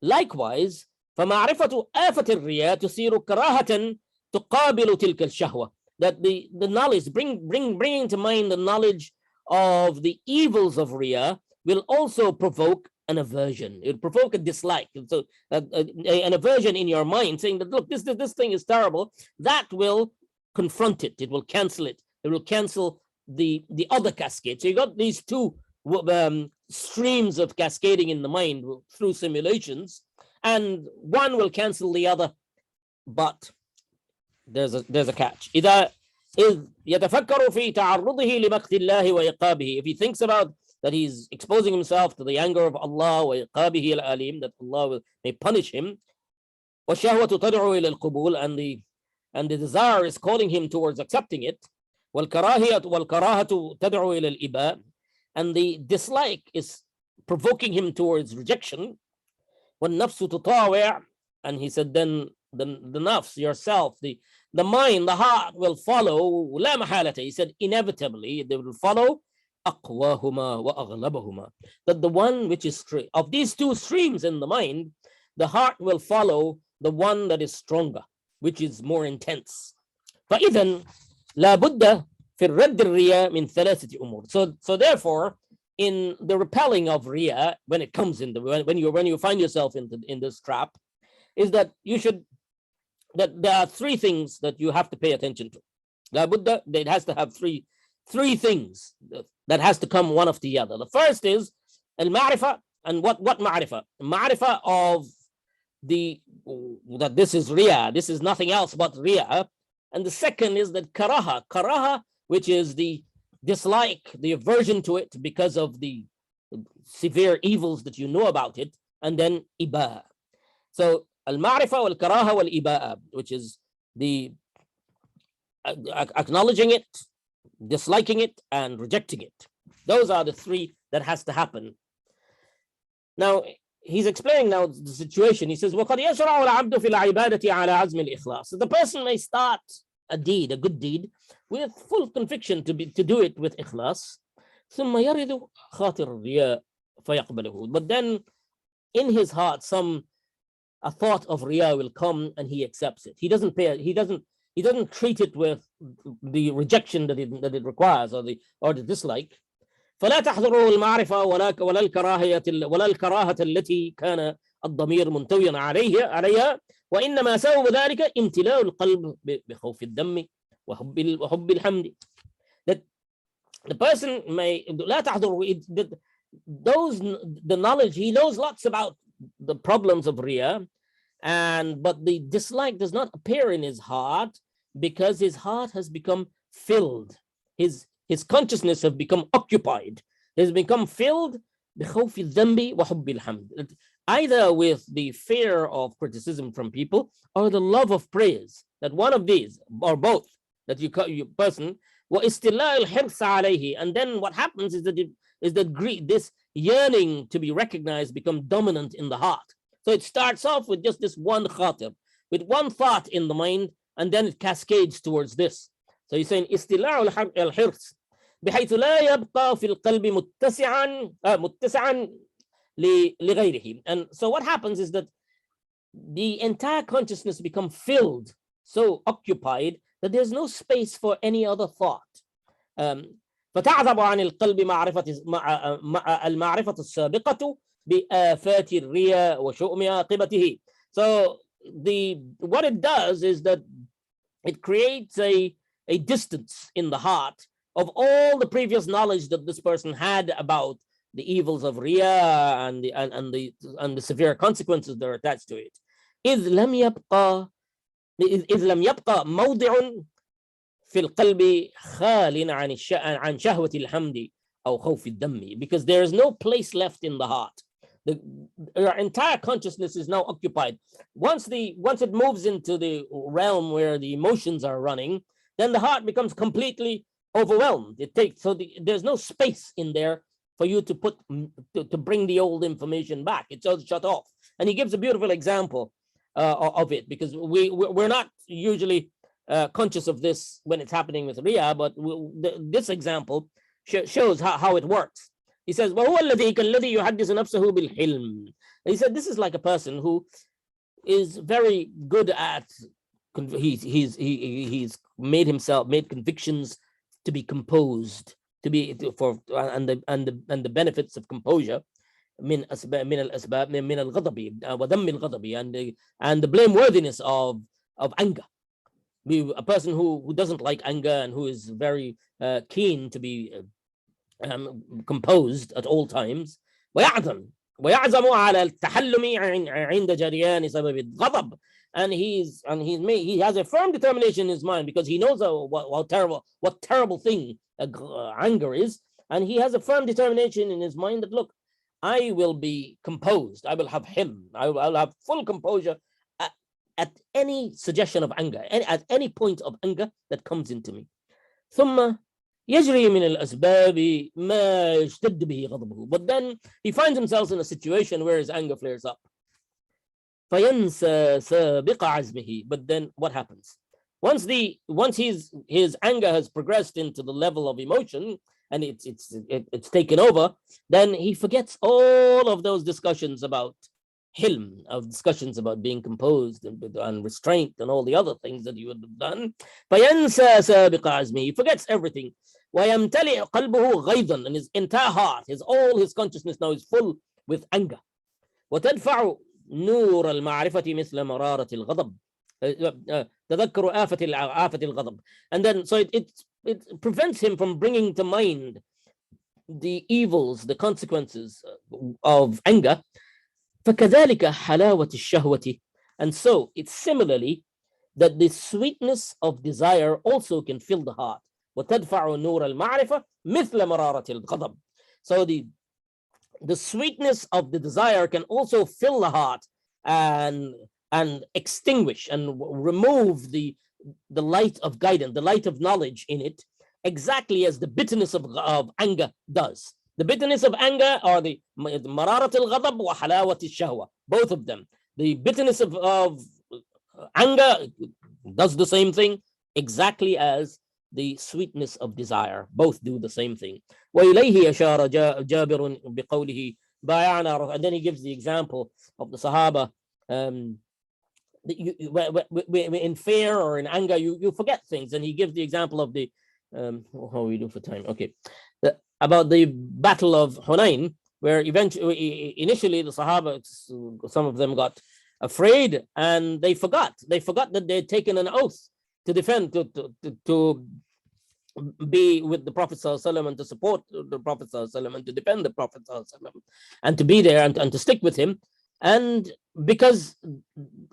Likewise, فمعرفة آفة الرياء تصير كراهة تقابل تلك الشهوة. That the knowledge, bringing to mind the knowledge of the evils of riya will also provoke an aversion. It will provoke a dislike. So an aversion in your mind, saying that, look, this thing is terrible. That will confront it. It will cancel it. It will cancel the other cascade. So you got these two streams of cascading in the mind through simulations, and one will cancel the other. But there's a catch. إذا يتفكر في تعرضه لمقت الله وعقابه. If he thinks about that he's exposing himself to the anger of Allah وعقابه الأليم, that Allah may punish him. والشهوة تدعو إلى القبول, and the desire is calling him towards accepting it. والكراهة تدعو إلى الإباء, and the dislike is provoking him towards rejection. والنفس تطاوع, and he said then the nafs, yourself, the mind, the heart will follow. لا محالة, he said inevitably they will follow أقواهما وأغلبهما. That the one which is of these two streams in the mind, the heart will follow the one that is stronger, which is more intense. فإذن لابد في الرد الرياء من ثلاثة أمور. So therefore, in the repelling of riya, when it comes in when you find yourself in this trap, is that there are three things that you have to pay attention to. لابد, it has to have three things that has to come one after the other. The first is al-ma'rifah, and what ma'rifah? Ma'rifah of that this is riya, this is nothing else but riya. And the second is that karaha, which is the dislike, the aversion to it because of the severe evils that you know about it, and then iba. So al-ma'rifah wal-karaha wal-iba'a, which is the acknowledging it, disliking it, and rejecting it. Those are the three that has to happen. Now, he's explaining now the situation. He says, وَقَدْ يَشْرَعُ الْعَبْدُ فِي الْعِبَادَةِ عَلَى عَزْمِ الْإِخْلَاصِ. So the person may start a good deed, with full conviction to do it with ikhlas. ثُمَّ يَرِدُ خَاطِرُ الرِّيَاءِ فَيَقْبَلُهُ. But then in his heart, a thought of riya will come, and he accepts it. He doesn't treat it with the rejection that it requires, or the dislike. فلا تحضره المعرفة ولا الكراهة التي كان الضمير منتويا عليها وإنما سبب ذلك امتلاء القلب بخوف الدم وحب الحمد. That the person may لا تحضره, the knowledge, he knows lots about the problems of riya, but the dislike does not appear in his heart because his heart has become filled. His consciousness has become occupied. Has become filled بخوف الذنب وحب الحمد, either with the fear of criticism from people or the love of praise. That one of these or both, that you person واستلاء الحرص عليه, and then what happens is that greed, this yearning to be recognized, become dominant in the heart. So it starts off with just this one khatir, with one thought in the mind, and then it cascades towards this. So he's saying استلاء الحرص بحيث لا يبقى في القلب متسعا لغيره. And so what happens is that the entire consciousness becomes filled, so occupied, that there's no space for any other thought. فتعذب عن القلب المعرفة السابقة بآفات الرياء وشؤم عاقبته. So what it does is that it creates a distance in the heart of all the previous knowledge that this person had about the evils of riya and the severe consequences that are attached to it. إذ لم يبقى موضع في القلب خال عن شهوة الحمد أو خوف الدم, because there is no place left in the heart. Your entire consciousness is now occupied. Once it moves into the realm where the emotions are running, then the heart becomes completely overwhelmed. There's no space in there for you to bring the old information back. It's all shut off. And he gives a beautiful example of it, because we're not usually conscious of this when it's happening with riya, but this example shows how it works. He says, وَهُوَ الَّذِي كَالَّذِي يُحَدِّثُ نَفْسَهُ بِالْحِلْمِ. He said, this is like a person who is very good at, he's made convictions to be composed, to be for and the benefits of composure من الأسباب من الغضب وذم الغضب, and the blameworthiness of anger. A person who doesn't like anger and who is very keen to be composed at all times. ويعزم على التحلم عند جريان سبب الغضب, and he has a firm determination in his mind because he knows what terrible thing anger is, and he has a firm determination in his mind that, look, I will be composed, I will have hilm, I'll have full composure at any suggestion of anger, at any point of anger that comes into me. ثم يجري من الأسباب ما يشتد به غضبه. But then he finds himself in a situation where his anger flares up. فينسى سابق عزمه. But then what happens? Once his anger has progressed into the level of emotion and it's taken over, then he forgets all of those discussions about hilm, of discussions about being composed and restraint and all the other things that you would have done. فينسى سابق عزمه. He forgets everything. ويمتلئ قلبه غيظا, and his entire heart, all his consciousness now is full with anger. وتدفع نور المعرفة مثل مرارة الغضب. تذكر آفة الغضب. And then so it prevents him from bringing to mind the evils, the consequences of anger. فكذلك حلاوة الشهوة. And so it's similarly that the sweetness of desire also can fill the heart. وتدفع نور المعرفة مثل مرارة الغضب. So the sweetness of the desire can also fill the heart and extinguish and remove the light of guidance, the light of knowledge in it, exactly as the bitterness of anger does. The bitterness of anger are the mararat al-ghadab wa halawat al-shahwa, both of them. The bitterness of anger does the same thing exactly as the sweetness of desire. Both do the same thing. وإليه أشار جابر بقوله بايعنا. And then he gives the example of the Sahaba. In fear or in anger, you forget things. And he gives the example of the how are we doing for time? Okay, about the battle of Hunain, where initially the Sahaba, some of them got afraid and they forgot that they had taken an oath to defend, to be with the Prophet ﷺ and to support the Prophet ﷺ and to defend the Prophet ﷺ and to be there and to stick with him. And because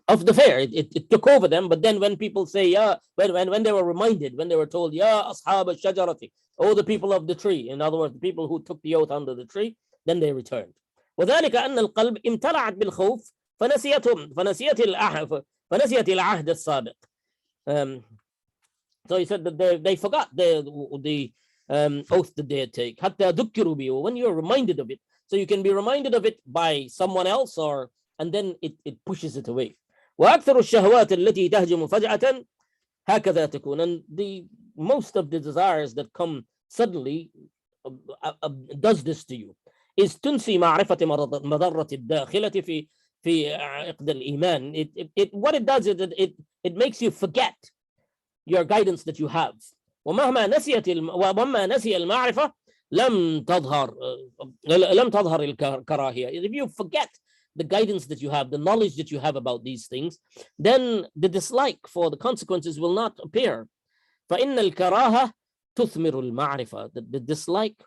of the fear, it took over them. But then when people say, yeah, when they were reminded, when they were told, ya ashab al-shajarati, oh, the people of the tree, in other words, the people who took the oath under the tree, then they returned. وذلك أن القلب امتلأت بالخوف فنسيت العهد السابق. So he said that they forgot the oath that they had taken. حتى ذكروا به. When you're reminded of it, so you can be reminded of it by someone else, and then it pushes it away. وأكثر الشهوات التي تهجم فجأة هكذا تكون. And the most of the desires that come suddenly does this to you. is تنسي معرفة مضرة الداخلة في عقد الإيمان. What it does is it makes you forget your guidance that you have. ومهما نسي المعرفة لم تظهر الكراهية. If you forget the guidance that you have, the knowledge that you have about these things, then the dislike for the consequences will not appear. فإن الكراهة تثمر المعرفة. The dislike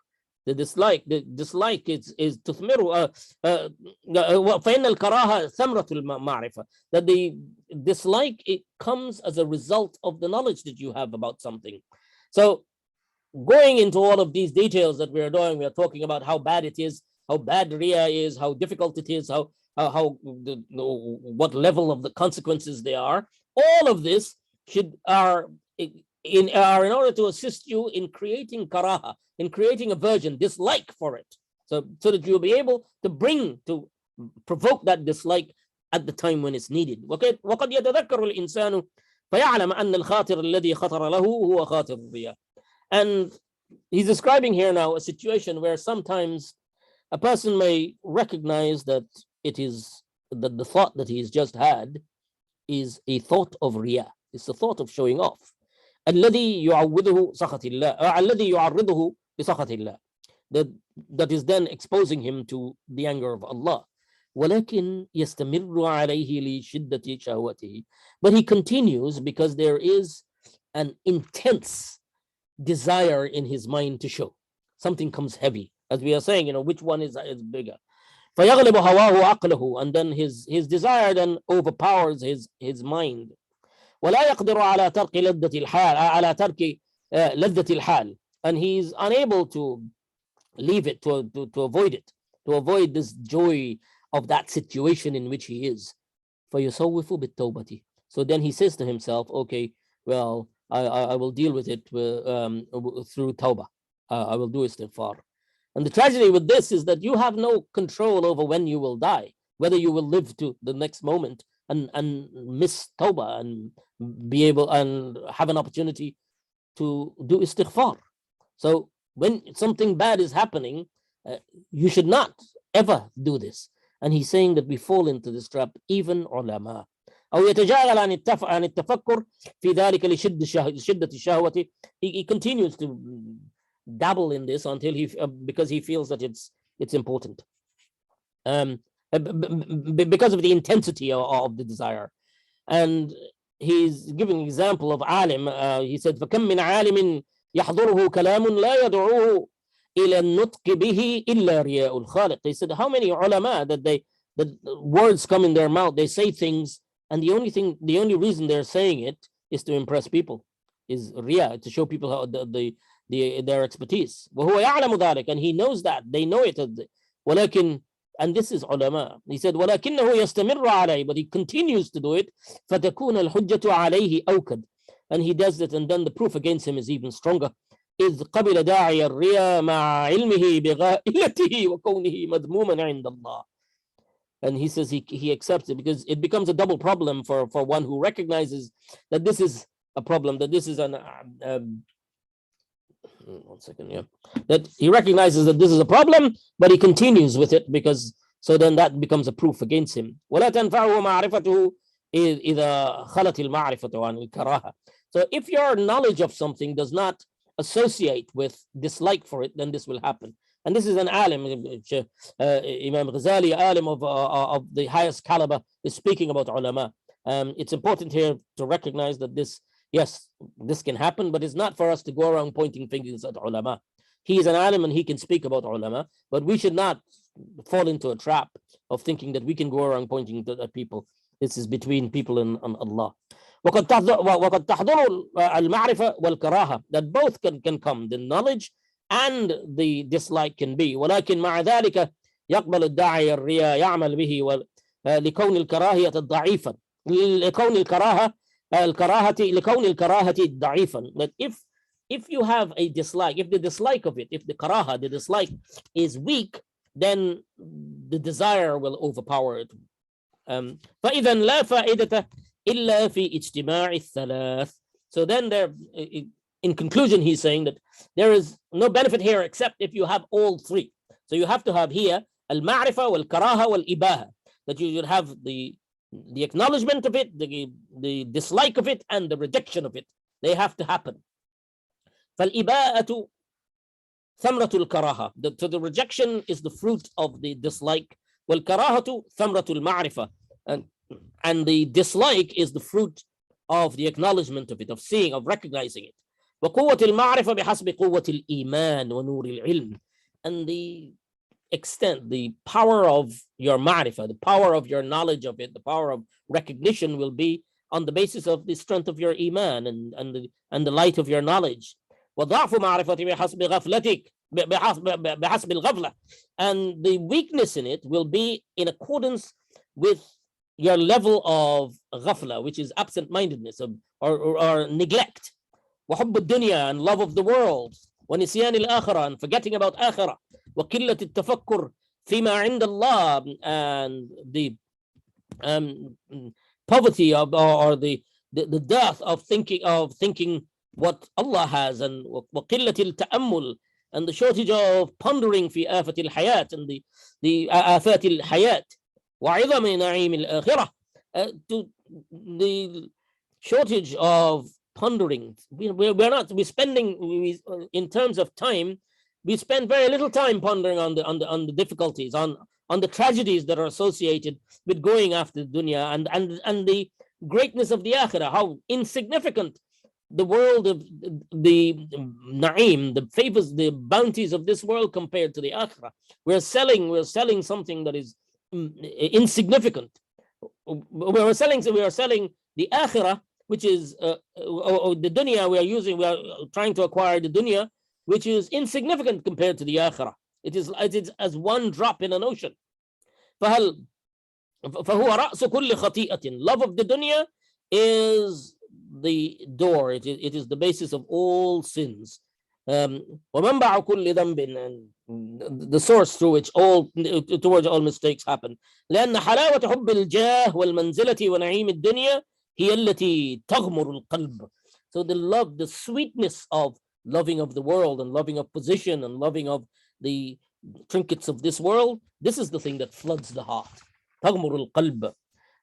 is تثمر فإن الكراهة ثمرة المعرفة. That the dislike, it comes as a result of the knowledge that you have about something. So going into all of these details that we are doing, we are talking about how bad it is, how bad riya is, how difficult it is, what level of the consequences they are. All of this are in order to assist you in creating karaha, in creating aversion, dislike for it, so that you'll be able to provoke that dislike at the time when it's needed. وقد يتذكر الإنسان فيعلم أن الخاطر الذي خطر له هو خاطر الرياء. And he's describing here now a situation where sometimes a person may recognize that it is that the thought that he's just had is a thought of riya. It's a thought of showing off. الذي يعوضه سخط الله الذي يعرضه لسخط الله. That is then exposing him to the anger of Allah. ولكن يستمر عليه لشدة شهوته. But he continues because there is an intense desire in his mind to show. Something comes heavy. As we are saying, which one is bigger? فيغلب هواه عقله, and then his desire then overpowers his mind. ولا يقدر على ترك لذة الحال على ترك لذة الحال, and he's unable to leave it, to avoid it, to avoid this joy of that situation in which he is. فيسوف بالتوبة. So then he says to himself, okay, well, I will deal with it through tawbah. I will do istighfar. And the tragedy with this is that you have no control over when you will die, whether you will live to the next moment and miss tawbah and be able and have an opportunity to do istighfar. So when something bad is happening, you should not ever do this. And he's saying that we fall into this trap, even ulama. أو يتجاهل عن التفكر في ذلك لشدة الشهوة. He continues to dabble in this until because he feels that it's important, because of the intensity of the desire. And he's giving an example of alim. He said فكم من عالم يحضره كلام لا يدعوه إلى النطق به إلا رياء الخالق. He said how many ulama that words come in their mouth, they say things, and the only reason they're saying it is to impress people, is riya, to show people how their expertise. وهو يعلم ذلك, and he knows that, they know it. ولكن, and this is ulama, he said ولكنه يستمر عليه, but he continues to do it. فتكون الحجة عليه أوكد, and he does it, and then the proof against him is even stronger. إذ قبل داعي الرياء مع علمه بغائلته وكونه مذموما عند الله. And he says he accepts it because it becomes a double problem for one who recognizes that this is a problem, that this is an one second, yeah, that he recognizes that this is a problem, but he continues with it because so then that becomes a proof against him. ولا تنفعه معرفته إذا خلت المعرفة عن الكراهة. So if your knowledge of something does not associate with dislike for it, then this will happen. And this is an alim, Imam Ghazali, alim of the highest caliber, is speaking about ulama. It's important here to recognize that this can happen, but it's not for us to go around pointing fingers at ulama. He is an alim and he can speak about ulama, but we should not fall into a trap of thinking that we can go around pointing at people. This is between people and Allah. وقد تحضر المعرفة والكراهة, that both can come, the knowledge and the dislike can be. ولكن مع ذلك يقبل الداعي الرياء يعمل به لكون الكراهية ضعيفا لكون الكراهة ضعيفا. That if you have a dislike, if the dislike of it, if the karaha, the dislike is weak, then the desire will overpower it. فإذا لا فائدة إلا في اجتماع الثلاث. So then there, in conclusion, he's saying that there is no benefit here except if you have all three. So you have to have here al-ma'rifa wal-karaha wal-ibaha, that you should have the acknowledgement of it, the dislike of it, and the rejection of it. They have to happen. فَالْإِبَاءَةُ ثَمْرَةُ الْكَرَاهَةِ. So the rejection is the fruit of the dislike. وَالْكَرَاهَةُ ثَمْرَةُ الْمَعْرِفَةِ. And the dislike is the fruit of the acknowledgement of it, of seeing, of recognizing it. وقوة المعرفة بحسب قوة الإيمان ونور العلم. And the extent, the power of your ma'rifah, the power of your knowledge of it, the power of recognition will be on the basis of the strength of your iman and the light of your knowledge. وضعف معرفتي بحسب غفلتك بحسب الغفلة. And the weakness in it will be in accordance with your level of ghafla, which is absent-mindedness or neglect. وحب الدنيا, and love of the world. ونسيان الآخرة, and forgetting about آخرة. وقلة التفكر فيما عند الله, and the poverty of or the the dearth of thinking what Allah has, and وقلة التأمل, and the shortage of pondering في آفة الحياة, and the آفات الحياة وعظم نعيم الآخرة, to the shortage of pondering. We're spending, in terms of time, we spend very little time pondering on the difficulties, on the tragedies that are associated with going after the dunya, and the greatness of the akhirah, how insignificant the world of the na'im, the favors, the bounties of this world compared to the akhirah. We're selling something that is insignificant. We are selling the akhirah, which is or the dunya we are trying to acquire the dunya, which is insignificant compared to the akhirah. It is as one drop in an ocean. فهو رأس كل خطيئة. Love of the dunya is the door. It is the basis of all sins. ومنبع كل ذنب, and the source through which towards all mistakes happen. لأن حلاوة حب الجاه والمنزلة ونعيم الدنيا هي التي تغمر القلب. So the sweetness of loving of the world, and loving of position, and loving of the trinkets of this world, this is the thing that floods the heart. تغمر القلب.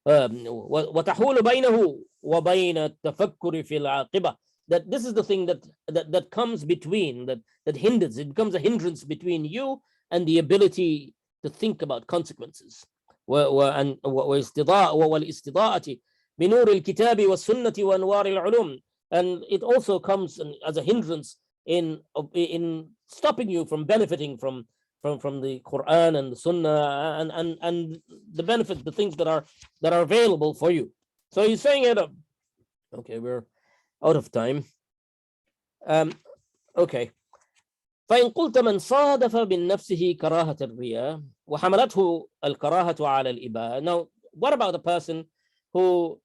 وتحول بينه وبين التفكر في العاقبة. That this is the thing that comes between, that hinders. It becomes a hindrance between you and the ability to think about consequences. والاستضاءة بنور الكتاب والسنة وأنوار العلوم. And it also comes as a hindrance in stopping you from benefiting from the Quran and the Sunnah, and the benefit, the things that are available for you. So he's saying it. Okay, we're out of time. Okay. فإن قلت من صادف من نفسه كراهة الرياء وحملته الكراهة على الإباء. Now, what about a person who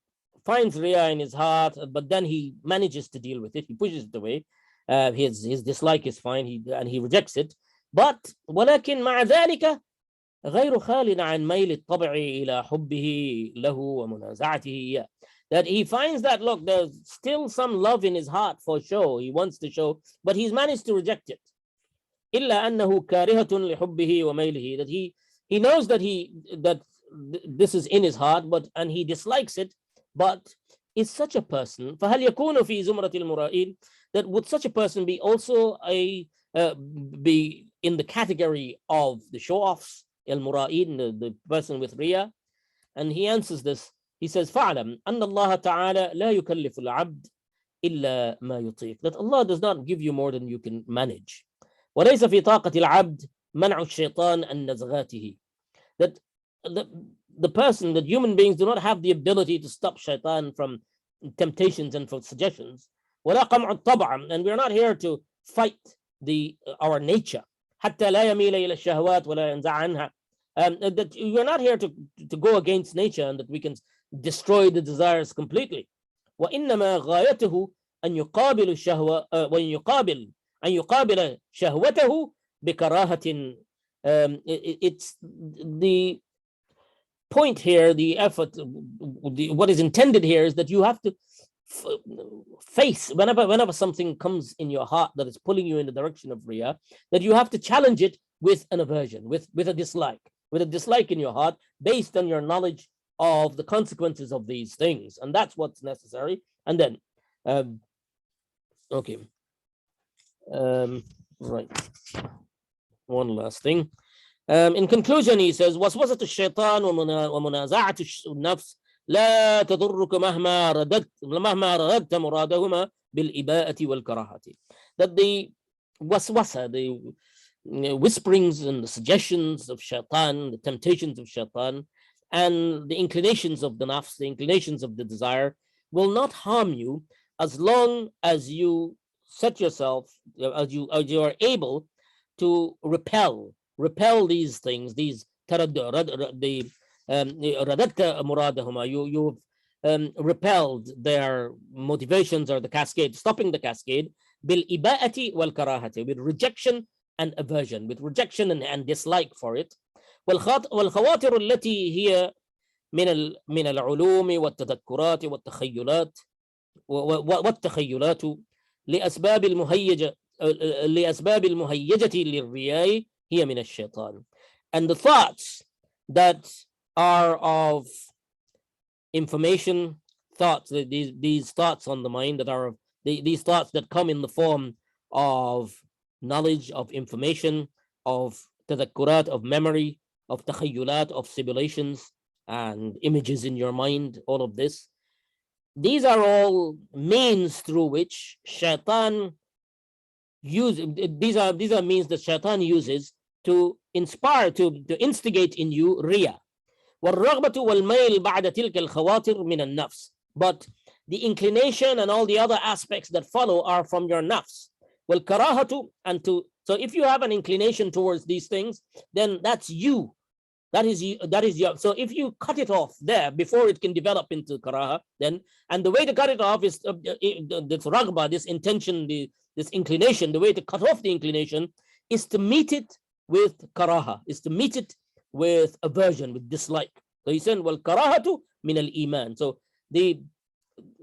finds riya in his heart, but then he manages to deal with it, he pushes it away, his dislike is fine, and he rejects it, but ولكن مع ذلك غير خال عن ميل الطبع إلى حبه له ومنازعته إياه. That he finds that, look, there's still some love in his heart for show, he wants to show, but he's managed to reject it. إلا أنه كارهة لحبه وميله. That he knows that this is in his heart, and he dislikes it, but is such a person, فهل يكون في زمرة المرائين, that would such a person be also be in the category of the show-offs, المرائين, the person with riya? And he answers this. He says, فَعْلَمْ أَنَّ اللَّهَ تَعَالَى لَا يُكَلِّفُ الْعَبْدِ إِلَّا مَا يُطِيقُ. That Allah does not give you more than you can manage. وَلَيْسَ فِي طَاقَةِ الْعَبْدِ مَنْعُ الشَّيْطَانِ أَنْ نَزْغَاتِهِ. That the person, that human beings do not have the ability to stop shaitan from temptations and from suggestions. وَلَا قَمْعُ الطَّبْعَ. And we're not here to fight our nature. حَتَّى لَا يَمِيلَ إِلَى الشَّهَوَاتِ وَلَا يَنْزَعَ عَنْهَا. That we're not here to go against nature, and that we can destroy the desires completely. وإنما غايته أن يقابل الشهوة أن يقابل شهوته بكراهة. It's the point here, the effort, what is intended here is that you have to face, whenever something comes in your heart that is pulling you in the direction of riya, that you have to challenge it with an aversion, with a dislike in your heart, based on your knowledge of the consequences of these things. And that's what's necessary. And then okay, right, one last thing. In conclusion, he says, وسوسة الشيطان ومنازعة النفس لا تضرك مهما رددت مرادهما بالإباءة والكراهة. That the waswasa, the whisperings and the suggestions of shaitan, the temptations of shaitan, and the inclinations of the nafs, the inclinations of the desire, will not harm you as long as you set yourself, as you are able to repel these things, these you've repelled their motivations, or the cascade, stopping the cascade, bil iba'ati wal karahati, with rejection and aversion, with rejection and dislike for it. والخواطر التي هي من العلوم والتذكرات والتخيلات والتخيلات لأسباب المهيجة لأسباب المهيجة للرياء هي من الشيطان. And the thoughts that are of information, thoughts, these thoughts on the mind that are these thoughts that come in the form of knowledge, of information, of tadakkurat, of memory, of takhayulat, of simulations and images in your mind, all of this. These are all means through which shaitan these are means that shaitan uses to inspire, to instigate in you riya. والرغبة والميل بعد تلك الخواطر من النفس. But the inclination and all the other aspects that follow are from your nafs. والكراهة and to, so if you have an inclination towards these things, then that's you. That is you. That is your. So if you cut it off there before it can develop into karaha, then, and the way to cut it off is this raghba, this intention, this inclination. The way to cut off the inclination is to meet it with karaha, is to meet it with aversion, with dislike. So he said, "Well, karahatu min al iman." So the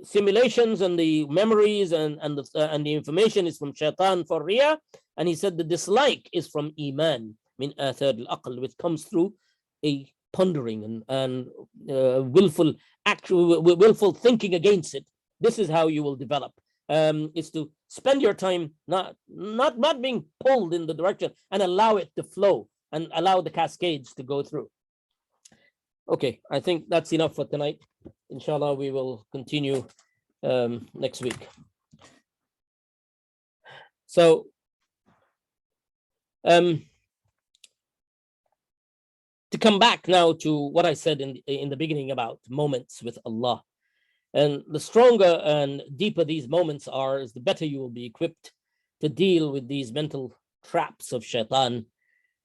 simulations and the memories and the information is from shaitan for riya, and he said the dislike is from iman, min athar al aql, which comes through a pondering and willful thinking against it. This is how you will develop. Is to spend your time not being pulled in the direction and allow it to flow and allow the cascades to go through. Okay, I think that's enough for tonight. Inshallah, we will continue next week. So to come back now to what I said in the beginning about moments with Allah. And the stronger and deeper these moments are, is the better you will be equipped to deal with these mental traps of shaitan.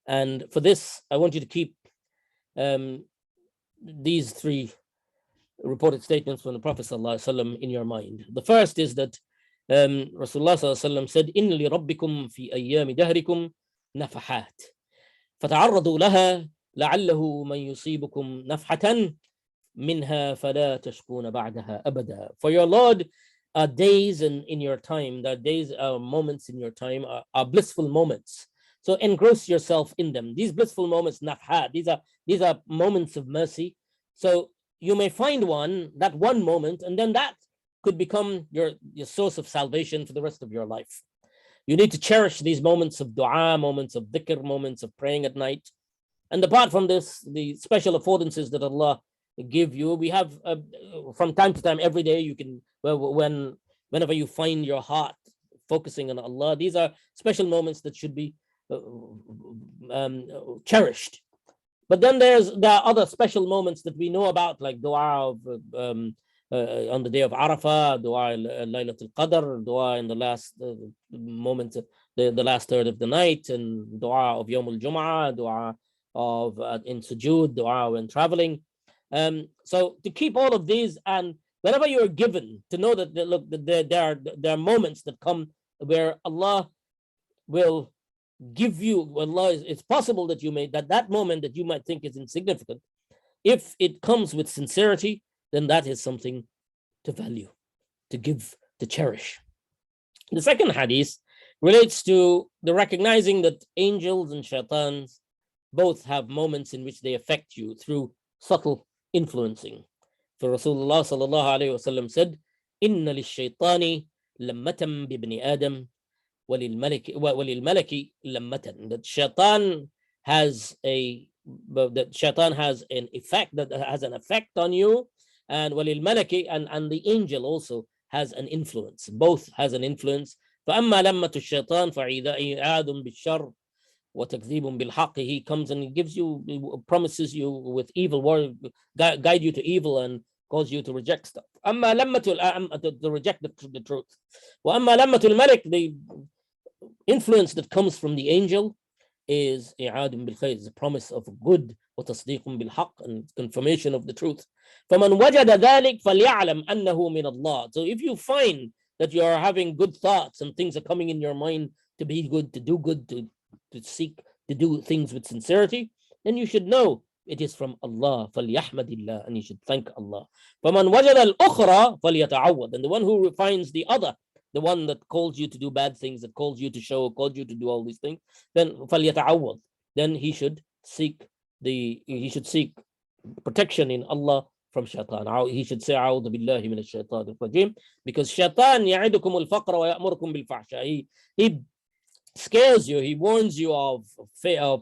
And for this, I want you to keep these three reported statements from the Prophet ﷺ in your mind. The first is that Rasulullah ﷺ said, "Inna li rabbikum fi ayyami dahrikum nafahat, fata'arradu laha la'allahu man yusibukum nafhatan minha fala tashkuna ba'daha abada." For your Lord are days in your time, that days are moments in your time are blissful moments. So engross yourself in them. These blissful moments, nafhat, these are moments of mercy. So you may find that one moment, and then that could become your source of salvation for the rest of your life. You need to cherish these moments of dua, moments of dhikr, moments of praying at night. And apart from this, the special affordances that Allah give you, we have from time to time, every day you can, whenever you find your heart focusing on Allah, these are special moments that should be cherished. But then there are other special moments that we know about, like dua on the day of Arafah, dua Laylatul Qadr, dua in the last moment, the last third of the night, and dua of Yawm al-Jum'ah, dua of in sujood, dua when traveling. So to keep all of these, and whenever you're given, to know that there are moments that come where Allah will give you, Allah, it's possible that you may, that moment that you might think is insignificant, if it comes with sincerity, then that is something to value, to give, to cherish. The second hadith relates to the recognizing that angels and shaitans both have moments in which they affect you through subtle influencing. For Rasulullah sallallahu alayhi wasallam said, "Inna lish-shaytani lammatan bibni Adam walil malaki lammatan." That shaitan has an effect, that has an effect on you, and walil malaki, and the angel also has an influence. Both has an influence. فأما لمة الشيطان فإعادٌ بالشر وتكذيب بالحق. He comes and he gives you, promises you with evil, guide you to evil and cause you to reject stuff. أما لمة to reject the truth. وأما لمة الملك, the influence that comes from the angel, is إعادٌ بالخير, is a promise of good, وتصديق بالحق, and confirmation of the truth. فمن وجد ذلك فليعلم أنه من الله. So if you find that you are having good thoughts and things are coming in your mind to be good, to do good, to seek to do things with sincerity, then you should know it is from Allah. فَلْيَحْمَدِ اللَّهِ, and he should thank Allah. فَمَنْ وَجَدَ الْأُخْرَى فَلْيَتَعَوَّدْ, and the one who finds the other, the one that calls you to do bad things, that calls you to show, calls you to do all these things, then فَلْيَتَعَوَّدْ, then he should seek protection in Allah from shaitan. He should say أعوذ بالله من الشيطان الرجيم, because shaitan يعدكم الفقر ويأمركم بالفحشاء. He scares you, he warns you of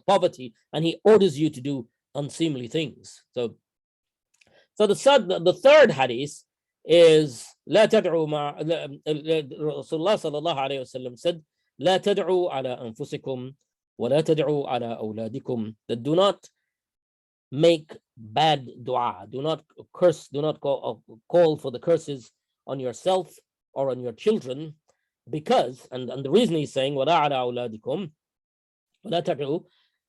poverty, and he orders you to do unseemly things. So the third hadith is لا تدعوا مع رسول الله صلى الله عليه وسلم said لا تدعوا على أنفسكم ولا تدعوا على أولادكم, that do not make bad dua, do not curse, do not call for the curses on yourself or on your children, because, and the reason he's saying ولا على أولادكم ولا تدعوا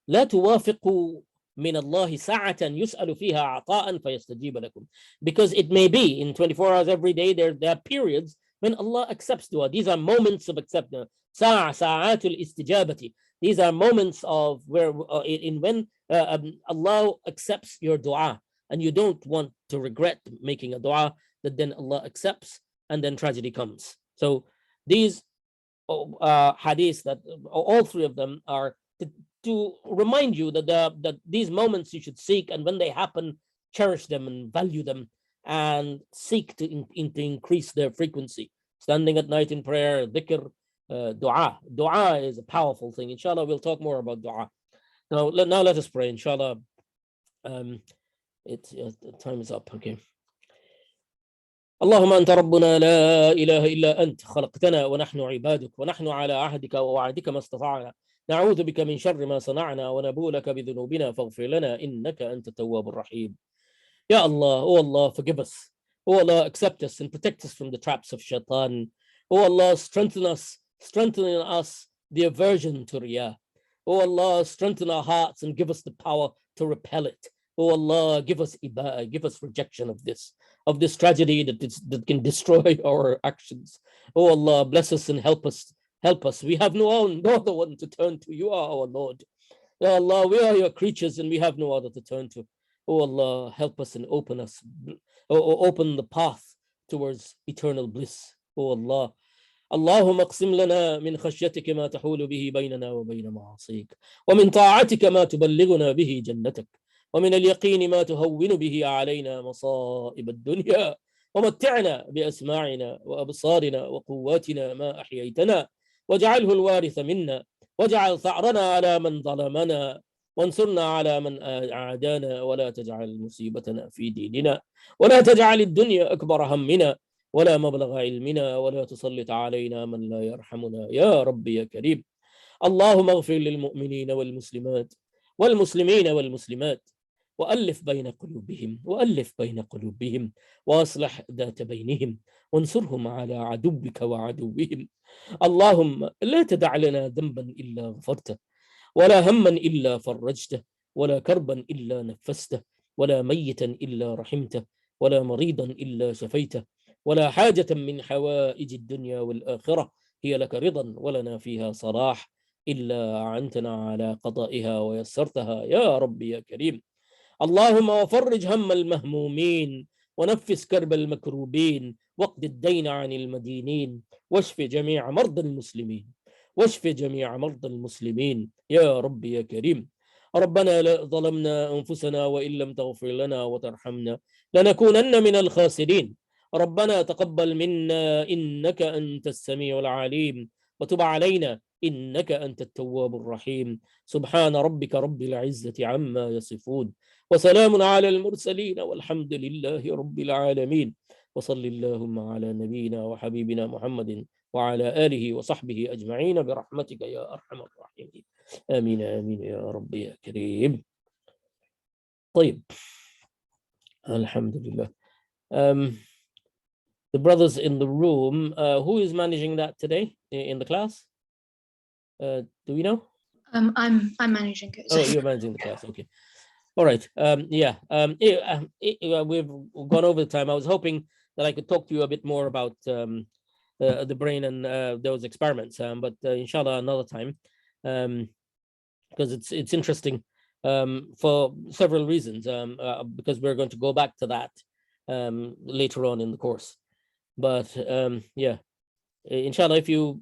لا توافقوا من الله ساعة يسأل فيها عطاء فيستجيب لكم, because it may be in 24 hours every day there are periods when Allah accepts dua. These are moments of acceptance. ساعات الاستجابة. These are moments of when Allah accepts your dua, and you don't want to regret making a dua that then Allah accepts and then tragedy comes. So these hadiths, that all three of them are to remind you that these moments you should seek, and when they happen, cherish them and value them, and seek to increase their frequency. Standing at night in prayer, dhikr, dua. Dua is a powerful thing. Inshallah, we'll talk more about dua. Now let us pray. Inshallah, time is up. Okay. اللهم أنت ربنا لا إله إلا أنت خلقتنا ونحن عبادك ونحن على عهدك ووعدك ما استطعنا نعوذ بك من شر ما صنعنا ونبوء لك بذنوبنا فاغفر لنا إنك أنت التواب الرحيم. Ya Allah, oh Allah, forgive us. Oh Allah, accept us and protect us from the traps of shaitan. Oh Allah, strengthen in us the aversion to riya. Oh Allah, strengthen our hearts and give us the power to repel it. Oh Allah, give us iba'ah, give us rejection of this tragedy that can destroy our actions. Oh Allah, bless us and help us. We have no other one to turn to. You are our Lord. Ya Allah, we are your creatures and we have no other to turn to. Oh Allah, help us and open the path towards eternal bliss. Oh Allah, اللهم اقسم لنا من خشيتك ما تحول به بيننا وبين معاصيك ومن طاعتك ما تبلغنا به جنتك ومن اليقين ما تهون به علينا مصائب الدنيا ومتعنا بأسماعنا وأبصارنا وقواتنا ما أحييتنا واجعله الوارث منا واجعل ثأرنا على من ظلمنا وانصرنا على من أعادانا ولا تجعل مصيبتنا في ديننا ولا تجعل الدنيا أكبر همنا ولا مبلغ علمنا ولا تسلط علينا من لا يرحمنا يا رب يا كريم. اللهم اغفر للمؤمنين والمسلمات والمسلمين والمسلمات وألف بين قلوبهم وأصلح ذات بينهم وانصرهم على عدوك وعدوهم. اللهم لا تدع لنا ذنبا إلا غفرته ولا هما إلا فرجته ولا كربا إلا نفسته ولا ميتا إلا رحمته ولا مريضا إلا شفيته ولا حاجة من حوائج الدنيا والآخرة هي لك رضا ولنا فيها صلاح إلا أعنتنا على قضائها ويسرتها يا رب يا كريم. اللهم وفرج هم المهمومين ونفس كرب المكروبين واقض الدين عن المدينين واشف جميع مرضى المسلمين يا رب يا كريم. ربنا لا ظلمنا أنفسنا وإن لم تغفر لنا وترحمنا لنكونن من الخاسرين. ربنا تقبل منا إنك أنت السميع العليم وتب علينا إنك أنت التواب الرحيم. سبحان ربك رب العزة عما يصفون وسلام على المرسلين والحمد لله رب العالمين. وصل اللهم على نبينا وحبيبنا محمد وعلى آله وصحبه أجمعين برحمتك يا أرحم الراحمين. آمين آمين يا رب يا كريم. طيب, الحمد لله. The brothers in the room, who is managing that today in the class? Do we know? I'm managing it. Oh, you're managing the class. Okay. All right. We've gone over the time. I was hoping that I could talk to you a bit more about the brain and those experiments, but inshallah another time, because it's interesting for several reasons, because we're going to go back to that later on in the course. But yeah, inshallah, if you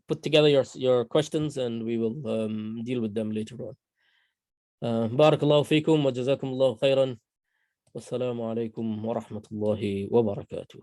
put together your questions, and we will deal with them later on. Barakallahu feekum wa jazakum Allahu khairan. Wassalamu alaikum wa rahmatullahi wa barakatuh.